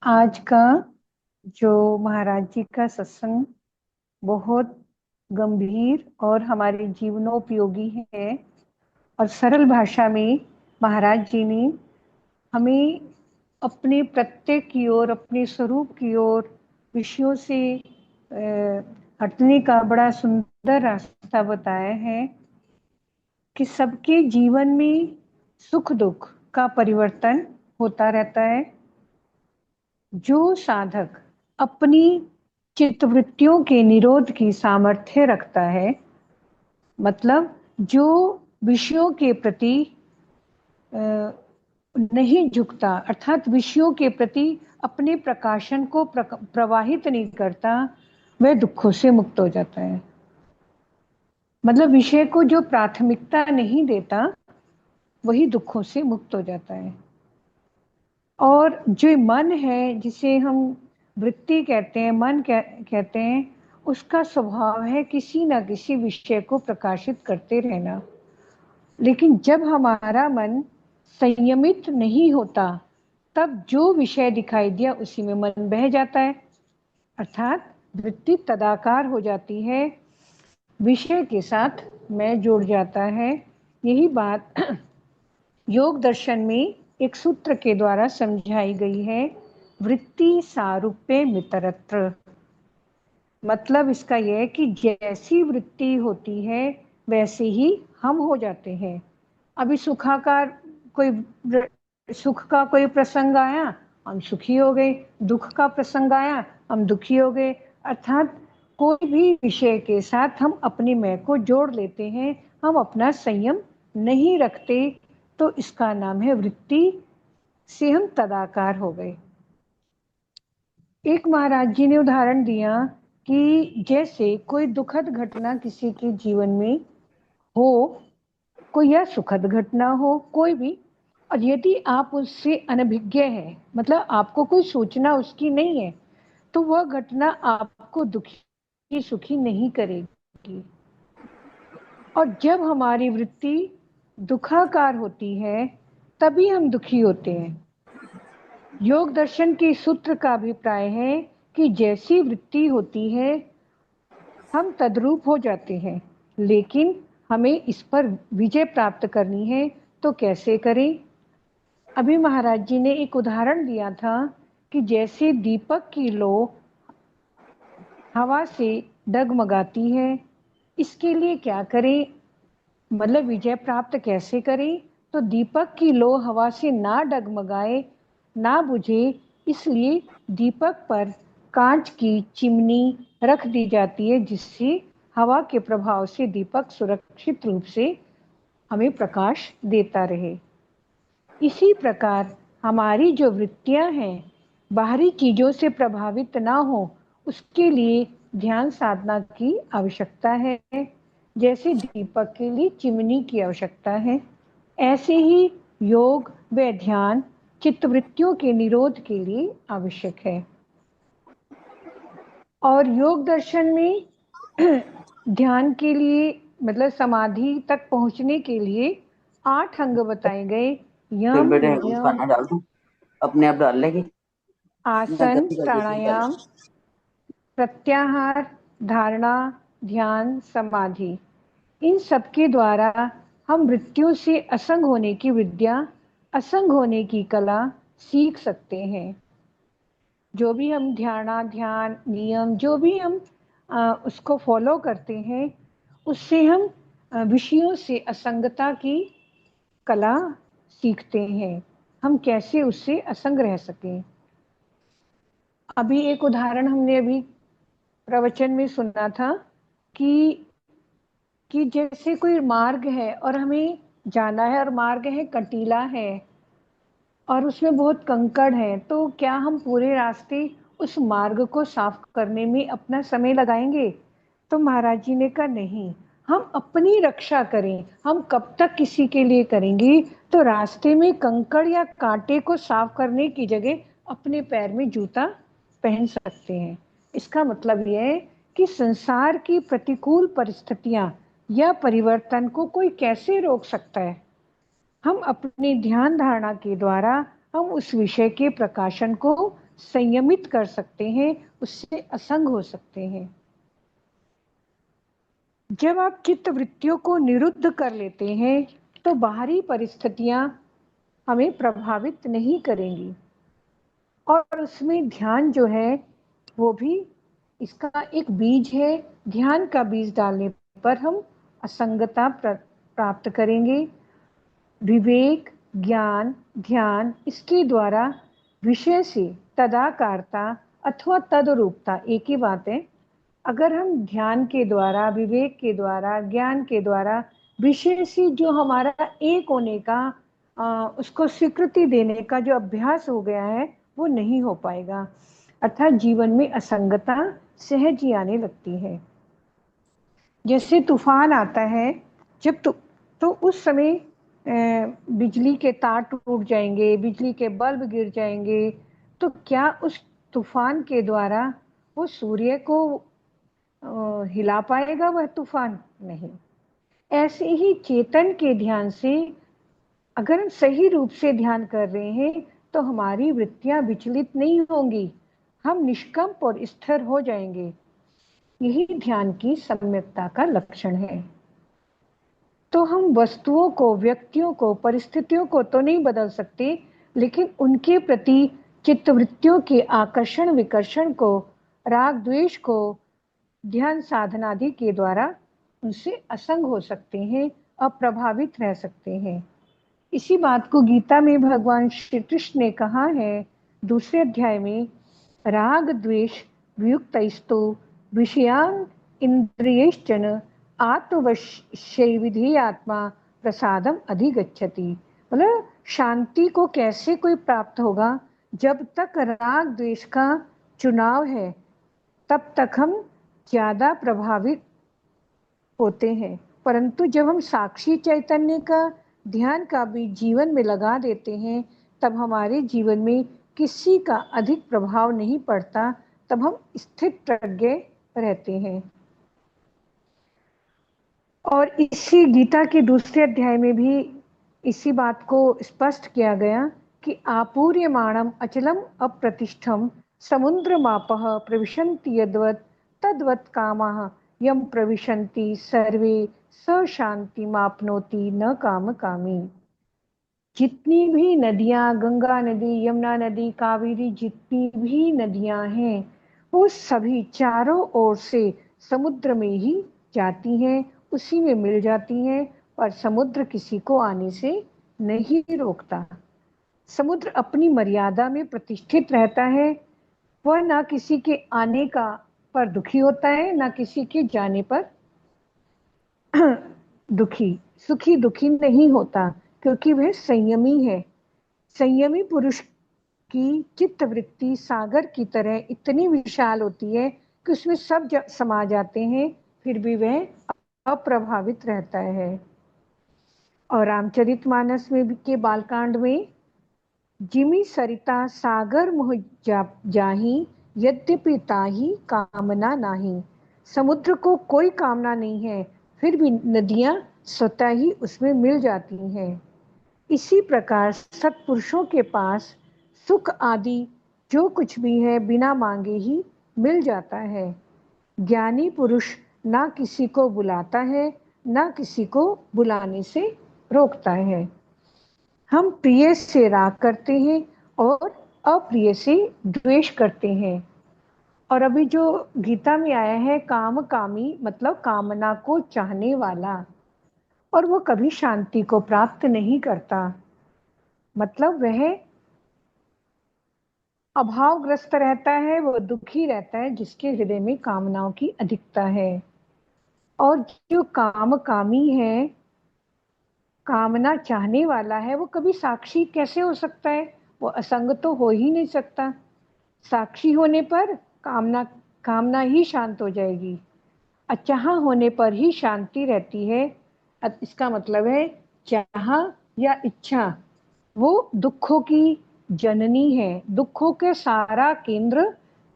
आज का जो महाराज जी का सत्संग बहुत गंभीर और हमारे जीवनोपयोगी है, और सरल भाषा में महाराज जी ने हमें अपने प्रत्येक की ओर, अपने स्वरूप की ओर विषयों से हटने का बड़ा सुंदर रास्ता बताया है कि सबके जीवन में सुख दुख का परिवर्तन होता रहता है। जो साधक अपनी चित्तवृत्तियों के निरोध की सामर्थ्य रखता है, मतलब जो विषयों के प्रति नहीं झुकता, अर्थात विषयों के प्रति अपने प्रकाशन को प्रवाहित नहीं करता, वह दुखों से मुक्त हो जाता है। मतलब विषय को जो प्राथमिकता नहीं देता वही दुखों से मुक्त हो जाता है। और जो मन है, जिसे हम वृत्ति कहते हैं, मन कहते हैं, उसका स्वभाव है किसी न किसी विषय को प्रकाशित करते रहना। लेकिन जब हमारा मन संयमित नहीं होता, तब जो विषय दिखाई दिया उसी में मन बह जाता है, अर्थात वृत्ति तदाकार हो जाती है, विषय के साथ मैं जुड़ जाता है। यही बात योग दर्शन में एक सूत्र के द्वारा समझाई गई है, वृत्ति सारूप्य मित्रत्र। मतलब इसका यह है कि जैसी वृत्ति होती है वैसे ही हम हो जाते हैं। अभी सुख का कोई प्रसंग आया, हम सुखी हो गए, दुख का प्रसंग आया, हम दुखी हो गए। अर्थात कोई भी विषय के साथ हम अपनी मैं को जोड़ लेते हैं, हम अपना संयम नहीं रखते तो इसका नाम है वृत्ति से हम तदाकार हो गए। एक महाराज जी ने उदाहरण दिया कि जैसे कोई दुखद घटना किसी के जीवन में हो, कोई या सुखद घटना हो, कोई भी, और यदि आप उससे अनभिज्ञ हैं, मतलब आपको कोई सूचना उसकी नहीं है, तो वह घटना आपको दुखी सुखी नहीं करेगी। और जब हमारी वृत्ति दुखाकार होती है तभी हम दुखी होते हैं। योग दर्शन के सूत्र का अभिप्राय है कि जैसी वृत्ति होती है हम तद्रूप हो जाते हैं, लेकिन हमें इस पर विजय प्राप्त करनी है। तो कैसे करें? अभी महाराज जी ने एक उदाहरण दिया था कि जैसे दीपक की लो हवा से डगमगाती है, इसके लिए क्या करें, मतलब विजय प्राप्त कैसे करें? तो दीपक की लो हवा से ना डगमगाए, ना बुझे, इसलिए दीपक पर कांच की चिमनी रख दी जाती है, जिससे हवा के प्रभाव से दीपक सुरक्षित रूप से हमें प्रकाश देता रहे। इसी प्रकार हमारी जो वृत्तियां हैं बाहरी चीजों से प्रभावित ना हो, उसके लिए ध्यान साधना की आवश्यकता है। जैसे दीपक के लिए चिमनी की आवश्यकता है, ऐसे ही योग व ध्यान चित्तवृत्तियों के निरोध के लिए आवश्यक है। और योग दर्शन में ध्यान के लिए, मतलब समाधि तक पहुंचने के लिए 8 अंग बताए गए। यम, बेटे नियम, खाना डाल दूं, अपने आप डाल लेगी। आसन, प्राणायाम, प्रत्याहार, धारणा, ध्यान, समाधि, इन सब के द्वारा हम वृत्तियों से असंग होने की विद्या, असंग होने की कला सीख सकते हैं। जो भी हम ध्यान, नियम, जो भी हम उसको फॉलो करते हैं, उससे हम विषयों से असंगता की कला सीखते हैं। हम कैसे उससे असंग रह सकें। अभी एक उदाहरण हमने अभी प्रवचन में सुना था कि जैसे कोई मार्ग है और हमें जाना है, और मार्ग है कटीला है और उसमें बहुत कंकड़ है, तो क्या हम पूरे रास्ते उस मार्ग को साफ करने में अपना समय लगाएंगे? तो महाराज जी ने कहा नहीं, हम अपनी रक्षा करें। हम कब तक किसी के लिए करेंगे? तो रास्ते में कंकड़ या कांटे को साफ करने की जगह अपने पैर में जूता पहन सकते हैं। इसका मतलब यह है कि संसार की प्रतिकूल परिस्थितियां या परिवर्तन को कोई कैसे रोक सकता है? हम अपनी ध्यान धारणा के द्वारा हम उस विषय के प्रकाशन को संयमित कर सकते हैं, उससे असंग हो सकते हैं। जब आप चित्त वृत्तियों को निरुद्ध कर लेते हैं तो बाहरी परिस्थितियां हमें प्रभावित नहीं करेंगी, और उसमें ध्यान जो है वो भी इसका एक बीज है। ध्यान का बीज डालने पर हम असंगता प्राप्त करेंगे। विवेक, ज्ञान, ध्यान, इसके द्वारा विषय से तदाकारता अथवा तदरूपता एक ही बात है। अगर हम ध्यान के द्वारा, विवेक के द्वारा, ज्ञान के द्वारा विषय से जो हमारा एक होने का, उसको स्वीकृति देने का जो अभ्यास हो गया है, वो नहीं हो पाएगा। अर्थात जीवन में असंगता सहज ही आने लगती है। जैसे तूफान आता है, जब तो उस समय बिजली के तार टूट जाएंगे, बिजली के बल्ब गिर जाएंगे, तो क्या उस तूफान के द्वारा वो सूर्य को हिला पाएगा वह तूफान? नहीं। ऐसे ही चेतन के ध्यान से अगर हम सही रूप से ध्यान कर रहे हैं तो हमारी वृत्तियां विचलित नहीं होंगी, हम निष्कंप और स्थिर हो जाएंगे। यही ध्यान की सम्यकता का लक्षण है। तो हम वस्तुओं को, व्यक्तियों को, परिस्थितियों को तो नहीं बदल सकते, लेकिन उनके प्रति चित्तवृत्तियों के आकर्षण विकर्षण को, राग द्वेष को ध्यान साधना आदि के द्वारा उनसे असंग हो सकते हैं, अप्रभावित रह सकते हैं। इसी बात को गीता में भगवान श्री कृष्ण ने कहा है 2 अध्याय में, राग द्वेष वियुक्तैस्तु विषयान् इंद्रियैश्चन आत्मवश्यै विधेयात्मा प्रसादम अधिगच्छति। मतलब शांति को कैसे कोई प्राप्त होगा? जब तक राग द्वेष का चुनाव है तब तक हम ज्यादा प्रभावित होते हैं, परंतु जब हम साक्षी चैतन्य का ध्यान का भी जीवन में लगा देते हैं तब हमारे जीवन में किसी का अधिक प्रभाव नहीं पड़ता, तब हम स्थित प्रज्ञ रहते हैं। और इसी गीता के दूसरे अध्याय में भी इसी बात को स्पष्ट किया गया कि आपूर्यमाणम अचलम अप्रतिष्ठम समुद्रमापः प्रविशन्ति यद्वत् तद्वत् कामाः यम प्रविशन्ति सर्वे स शांतिमाप्नोति न काम कामी। जितनी भी नदियां, गंगा नदी, यमुना नदी, कावेरी, जितनी भी नदियां हैं वो सभी चारों ओर से समुद्र में ही जाती हैं, उसी में मिल जाती हैं, और समुद्र किसी को आने से नहीं रोकता। समुद्र अपनी मर्यादा में प्रतिष्ठित रहता है, वह ना किसी के आने का पर दुखी होता है, ना किसी के जाने पर सुखी दुखी नहीं होता, क्योंकि वह संयमी है। संयमी पुरुष की चित्त वृत्ति सागर की तरह इतनी विशाल होती है कि उसमें सब समा जाते हैं, फिर भी वह अप्रभावित रहता है। और रामचरितमानस में के बालकांड में जिमी सरिता सागर मुह जाही यद्यपि ताही कामना नाही। समुद्र को कोई कामना नहीं है, फिर भी नदियां स्वतः ही उसमें मिल जाती हैं। इसी प्रकार सत्पुरुषों के पास सुख आदि जो कुछ भी है बिना मांगे ही मिल जाता है। ज्ञानी पुरुष ना किसी को बुलाता है, ना किसी को बुलाने से रोकता है। हम प्रिय से राग करते हैं और अप्रिय से द्वेष करते हैं। और अभी जो गीता में आया है काम कामी, मतलब कामना को चाहने वाला, और वो कभी शांति को प्राप्त नहीं करता। मतलब वह अभावग्रस्त रहता है, वो दुखी रहता है जिसके हृदय में कामनाओं की अधिकता है। और जो काम कामी है, कामना चाहने वाला है, वो कभी साक्षी कैसे हो सकता है? वो असंग तो हो ही नहीं सकता। साक्षी होने पर कामना ही शांत हो जाएगी, अचाह होने पर ही शांति रहती है। इसका मतलब है चाह या इच्छा वो दुखों की जननी है। दुखों के सारा केंद्र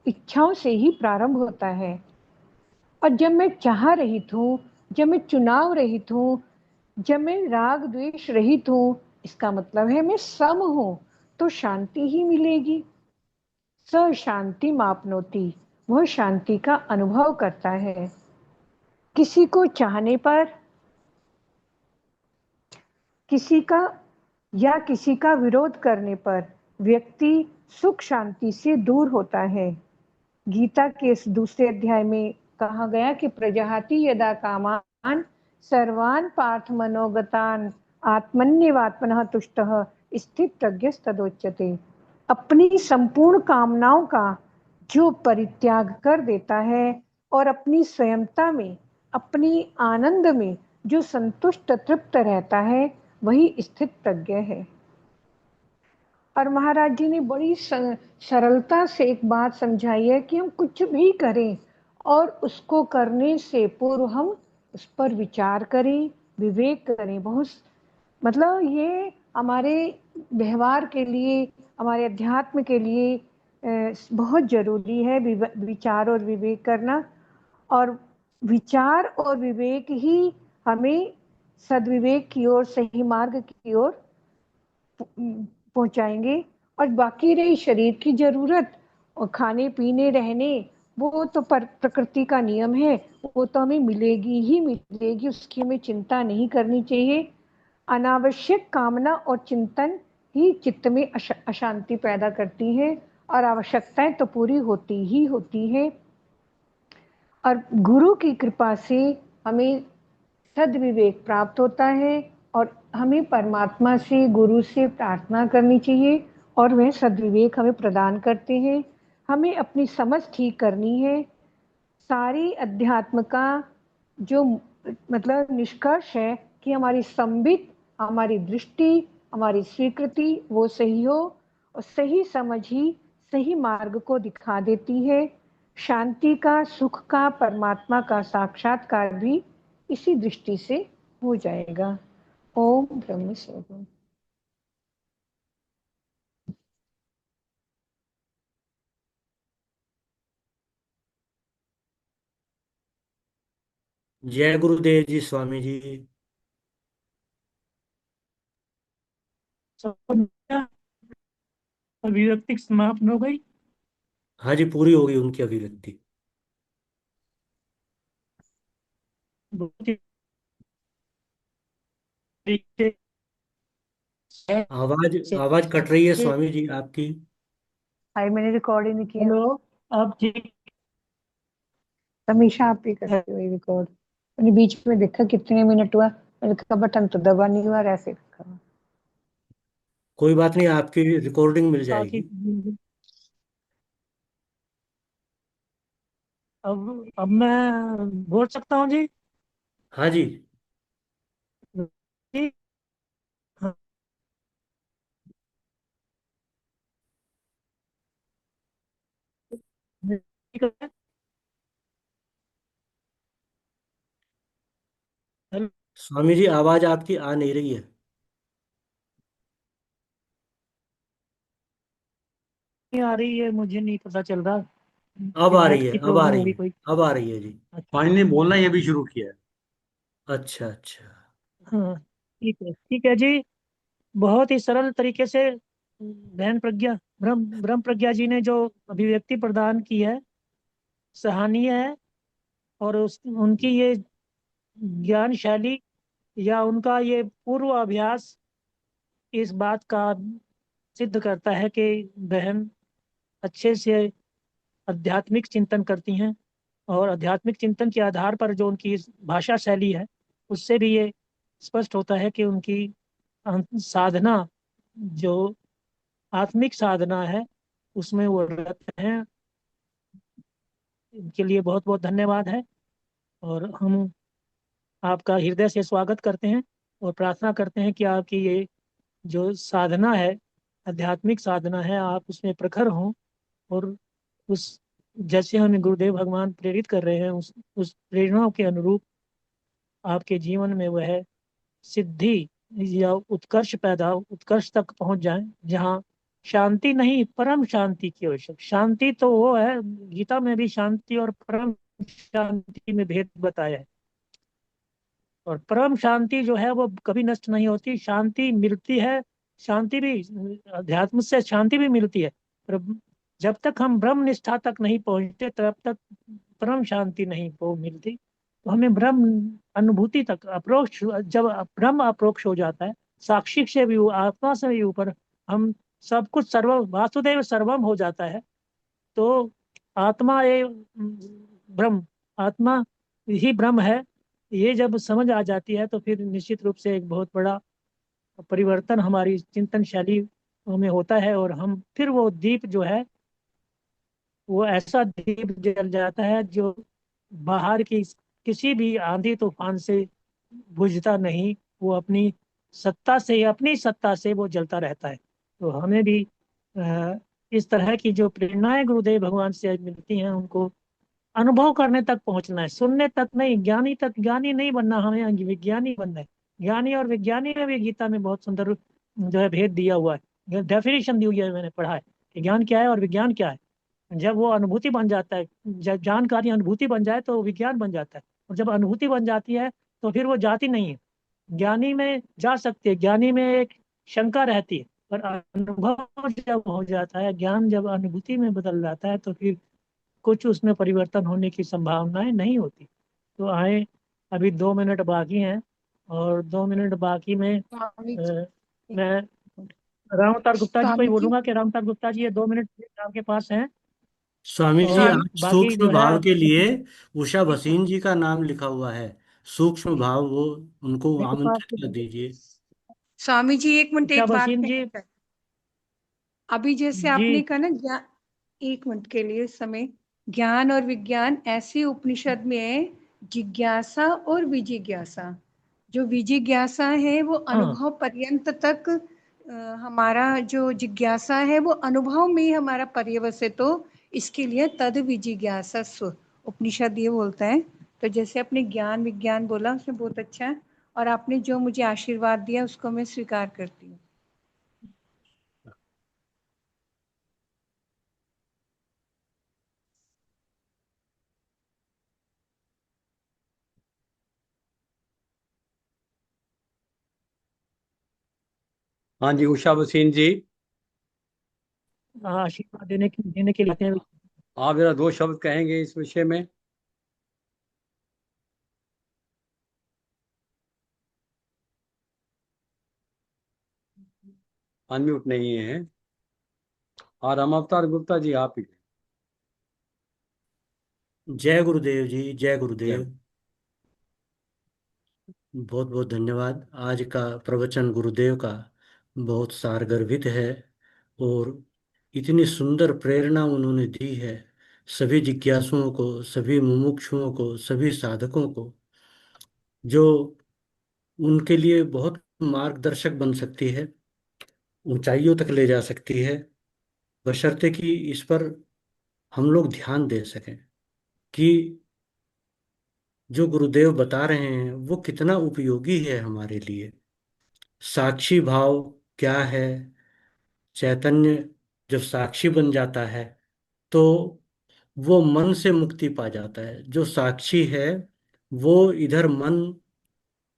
इच्छाओं से ही प्रारंभ होता है। और जब मैं चाह रहित हूँ, जब मैं चुनाव रहित हूँ, जब मैं राग द्वेष रहित हूँ, इसका मतलब है मैं सम हूँ, तो शांति ही मिलेगी। स शांति मापनोति, वह शांति का अनुभव करता है। किसी को चाहने पर, किसी का विरोध करने पर व्यक्ति सुख शांति से दूर होता है। गीता के इस दूसरे अध्याय में कहा गया कि प्रजाहाति यदा कामान सर्वान पार्थ मनोगतान आत्मन्यवात्मनः तुष्टः स्थित प्रज्ञस्तदोच्यते। अपनी संपूर्ण कामनाओं का जो परित्याग कर देता है और अपनी स्वयंता में, अपनी आनंद में जो संतुष्ट तृप्त रहता है, वही स्थित प्रज्ञ है। और महाराज जी ने बड़ी सरलता से एक बात समझाई है कि हम कुछ भी करें और उसको करने से पूर्व हम उस पर विचार करें, विवेक करें। बहुत मतलब ये हमारे व्यवहार के लिए, हमारे अध्यात्म के लिए बहुत जरूरी है विचार और विवेक करना। और विचार और विवेक ही हमें सद्विवेक की ओर, सही मार्ग की ओर पहुंचाएंगे। और बाकी रही शरीर की जरूरत और खाने पीने रहने, वो तो प्रकृति का नियम है, वो तो हमें मिलेगी ही मिलेगी, उसकी हमें चिंता नहीं करनी चाहिए। अनावश्यक कामना और चिंतन ही चित्त में अशांति पैदा करती है, और आवश्यकताएं तो पूरी होती ही होती है। और गुरु की कृपा से हमें सद्विवेक प्राप्त होता है, और हमें परमात्मा से, गुरु से प्रार्थना करनी चाहिए, और वह सद्विवेक हमें प्रदान करते हैं। हमें अपनी समझ ठीक करनी है। सारी अध्यात्म का जो मतलब निष्कर्ष है कि हमारी संबित, हमारी दृष्टि, हमारी स्वीकृति वो सही हो, और सही समझ ही सही मार्ग को दिखा देती है। शांति का, सुख का, परमात्मा का साक्षात्कार भी इसी दृष्टि से हो जाएगा। ओम ब्रह्म स्वरूप। जय गुरुदेव जी स्वामी जी। अभिव्यक्ति समाप्त हो गई। हाँ जी, पूरी होगी उनकी अभिव्यक्ति। बहुत ही तरीके से। आवाज आवाज कट रही है स्वामी जी आपकी। हाय, मैंने रिकॉर्ड ही नहीं किया। हेलो, अब ठीक हमेशा आप ही है। करते हो रिकॉर्ड। मैंने बीच में देखा कितने मिनट हुआ, मैंने कहा बटन तो दबा नहीं हुआ, ऐसे रखा हुआ। कोई बात नहीं, आपकी रिकॉर्डिंग मिल बाकी जाएगी। अब मैं बोल सकता हूँ जी। हाँ जी। जी, हाँ, ठीक है। हेलो, स्वामी जी आवाज आपकी आ नहीं रही है। नहीं आ रही है, मुझे नहीं पता चल रहा। अब आ नेट रही है, की अब आ प्रॉब्लम रही होगी है। कोई। अब आ रही है जी। अच्छा, पानी ने बोलना ये भी शुरू किया है। अच्छा अच्छा। हाँ, ठीक है जी। बहुत ही सरल तरीके से बहन प्रज्ञा, ब्रह्म ब्रह्म प्रज्ञा जी ने जो अभिव्यक्ति प्रदान की है, सराहनीय है। और उनकी ये ज्ञान शैली या उनका ये पूर्व अभ्यास इस बात का सिद्ध करता है कि बहन अच्छे से आध्यात्मिक चिंतन करती हैं। और आध्यात्मिक चिंतन के आधार पर जो उनकी भाषा शैली है, उससे भी ये स्पष्ट होता है कि उनकी साधना, जो आत्मिक साधना है, उसमें वो रत हैं। इनके लिए बहुत बहुत धन्यवाद है। और हम आपका हृदय से स्वागत करते हैं और प्रार्थना करते हैं कि आपकी ये जो साधना है, आध्यात्मिक साधना है, आप उसमें प्रखर हों। और उस जैसे हमें गुरुदेव भगवान प्रेरित कर रहे हैं, उस प्रेरणा के अनुरूप आपके जीवन में वह सिद्धि या उत्कर्ष तक पहुंच जाए, जहाँ शांति नहीं, परम शांति की आवश्यक। शांति तो वो है, गीता में भी शांति और परम शांति में भेद बताया है। और परम शांति जो है वो कभी नष्ट नहीं होती, शांति मिलती है। शांति भी, अध्यात्म से शांति भी मिलती है। पर जब तक हम ब्रह्म निष्ठा तक नहीं पहुंचते, तब तक परम शांति नहीं वो मिलती। तो हमें ब्रह्म अनुभूति तक अप्रोक्ष, जब ब्रह्म अप्रोक्ष हो जाता है, साक्षी से भी, आत्मा से भी ऊपर, हम सब कुछ सर्व वासुदेव सर्वम हो जाता है। तो आत्मा ये ब्रह्म, आत्मा ही ब्रह्म है, ये जब समझ आ जाती है, तो फिर निश्चित रूप से एक बहुत बड़ा परिवर्तन हमारी चिंतन शैली में होता है। और हम फिर वो दीप जो है, वो ऐसा दीप जल जाता है जो बाहर की किसी भी आंधी तूफान से बुझता नहीं। वो अपनी सत्ता से वो जलता रहता है। तो हमें भी इस तरह की जो प्रेरणाएं गुरुदेव भगवान से मिलती हैं, उनको अनुभव करने तक पहुंचना है, सुनने तक नहीं। ज्ञानी नहीं बनना, हमें विज्ञानी बनना है। ज्ञानी और विज्ञानी में भी गीता में बहुत सुंदर जो है भेद दिया हुआ है, डेफिनेशन दी हुई है, मैंने पढ़ा है कि ज्ञान क्या है और विज्ञान क्या है। जब वो अनुभूति बन जाता है, जब जानकारी अनुभूति बन जाए तो विज्ञान बन जाता है। और जब अनुभूति बन जाती है तो फिर वो जाति नहीं है। ज्ञानी में जा सकती है, ज्ञानी में एक शंका रहती है, पर अनुभव जब हो जाता है, ज्ञान जब अनुभूति में बदल जाता है, तो फिर कुछ उसमें परिवर्तन होने की संभावनाएं नहीं होती। तो आए, अभी 2 मिनट बाकी हैं, और 2 मिनट बाकी में मैं राम अवतार गुप्ता जी को ही स्वामी जी, बोलूंगा कि राम अवतार गुप्ता जी, ये 2 मिनट आपके पास हैं। स्वामी जी, और स्वामी आज बाकी सूक्ष्म जो है, भाव के लिए उषा भसीन जी का नाम लिखा हुआ है। सूक्ष्म भाव, वो उनको मेरे पास आमंत्रित कर दीजिए। स्वामी जी, एक मिनट, उषा एक बात भसीन जी। कहना चाहती हूँ। अभी जैसे जी, आपने कहा ना, ज्ञान, एक मिनट के लिए समय, ज्ञान और विज्ञान, ऐसे उपनिषद में है जिज्ञासा और विजिज्ञासा। जो विजिज्ञासा है वो हाँ अनुभव पर्यंत तक हमारा जो जिज्ञासा है वो अनुभव में ही हमारा पर्यवसित हो, इसके लिए तद विजिज्ञासस्व उपनिषद ये बोलता है। तो जैसे आपने ज्ञान विज्ञान बोला उसमें बहुत अच्छा है, और आपने जो मुझे आशीर्वाद दिया उसको मैं स्वीकार करती हूँ। हाँ जी, उषा भसीन जी, आशीर्वाद देने के लिए आते हैं। आप जरा दो शब्द कहेंगे इस विषय में। अनम्यूट नहीं है। और राम अवतार गुप्ता जी, आप ही। जय गुरुदेव जी, जय जय। गुरुदेव। बहुत बहुत धन्यवाद। आज का प्रवचन गुरुदेव का बहुत सारगर्भित है और इतनी सुंदर प्रेरणा उन्होंने दी है सभी जिज्ञासुओं को, सभी मुमुक्षुओं को, सभी साधकों को, जो उनके लिए बहुत मार्गदर्शक बन सकती है, ऊंचाइयों तक ले जा सकती है, बशर्ते कि इस पर हम लोग ध्यान दे सकें कि जो गुरुदेव बता रहे हैं वो कितना उपयोगी है हमारे लिए। साक्षी भाव क्या है? चैतन्य जब साक्षी बन जाता है तो वो मन से मुक्ति पा जाता है। जो साक्षी है वो इधर मन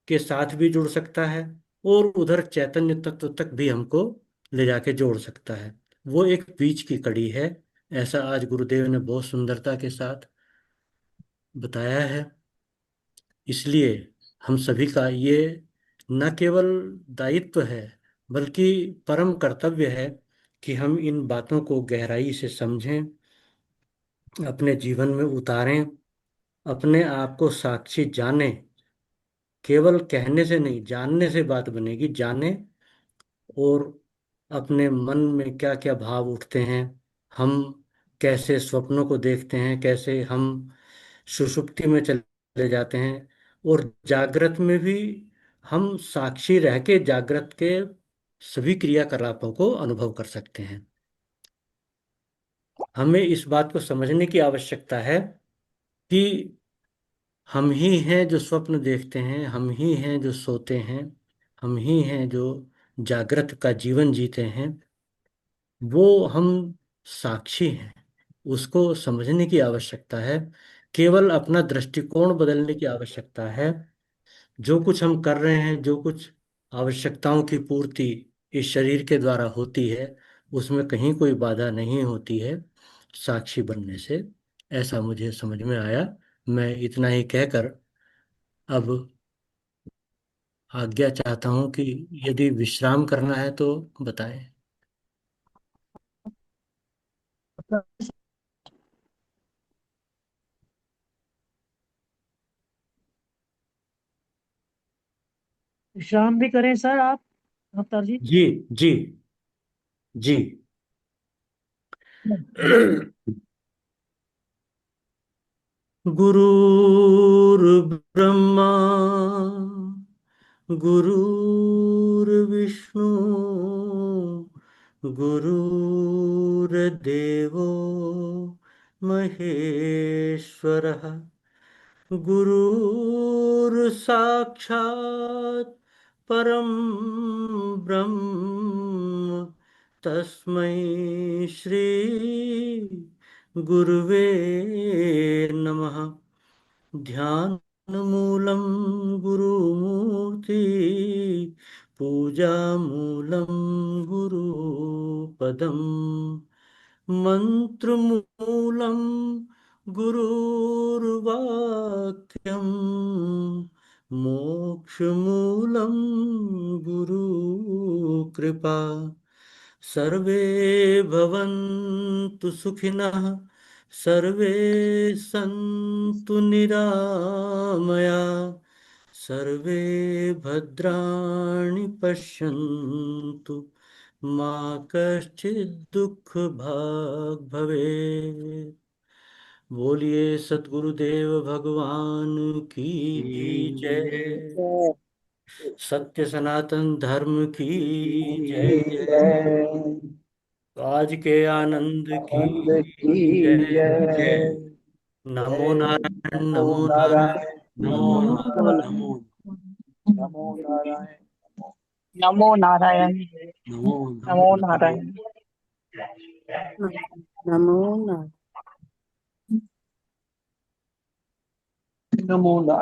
के साथ भी जुड़ सकता है और उधर चैतन्य तत्व तक भी हमको ले जाके जोड़ सकता है। वो एक बीच की कड़ी है, ऐसा आज गुरुदेव ने बहुत सुंदरता के साथ बताया है। इसलिए हम सभी का ये न केवल दायित्व है बल्कि परम कर्तव्य है कि हम इन बातों को गहराई से समझें, अपने जीवन में उतारें, अपने आप को साक्षी जानें। केवल कहने से नहीं, जानने से बात बनेगी। जाने और अपने मन में क्या क्या भाव उठते हैं, हम कैसे स्वप्नों को देखते हैं, कैसे हम सुषुप्ति में चले जाते हैं, और जागृत में भी हम साक्षी रह के जागृत के सभी क्रियाकलापों को अनुभव कर सकते हैं। हमें इस बात को समझने की आवश्यकता है कि हम ही हैं जो स्वप्न देखते हैं, हम ही हैं जो सोते हैं, हम ही हैं जो जागृत का जीवन जीते हैं। वो हम साक्षी हैं, उसको समझने की आवश्यकता है। केवल अपना दृष्टिकोण बदलने की आवश्यकता है। जो कुछ हम कर रहे हैं, जो कुछ आवश्यकताओं की पूर्ति इस शरीर के द्वारा होती है, उसमें कहीं कोई बाधा नहीं होती है साक्षी बनने से। ऐसा मुझे समझ में आया। मैं इतना ही कहकर अब आज्ञा चाहता हूँ कि यदि विश्राम करना है तो बताएं। विश्राम भी करें सर आप, अवतार जी। जी जी जी। गुरुर्ब्रह्मा गुरुर्विष्णु गुरुर्देवो महेश्वरः, गुरुर्साक्षात् परं ब्रह्म, तस्मै श्री गुरुवे नमः। ध्यानमूलं गुरुमूर्ति, पूजामूलं गुरुपदम्, मन्त्रमूलं गुरुर्वाक्यम्, मोक्षमूलं गुरुकृपा। सर्वे भवन्तु सुखिनः, सर्वे सन्तु निरामया, सर्वे भद्राणि पश्यन्तु, मा कश्चित् दुःखभाग् भवेत्। बोलिए सतगुरुदेव भगवान की जय। सत्य सनातन धर्म की जय। आज के आनंद की जय। नमो नारायण, नमो नारायण, नमो नमो नारायण, नारायण। नमो नारायण, नमो नारायण। नमो नमो नारायण। नमो नारायण। नमो नारायण।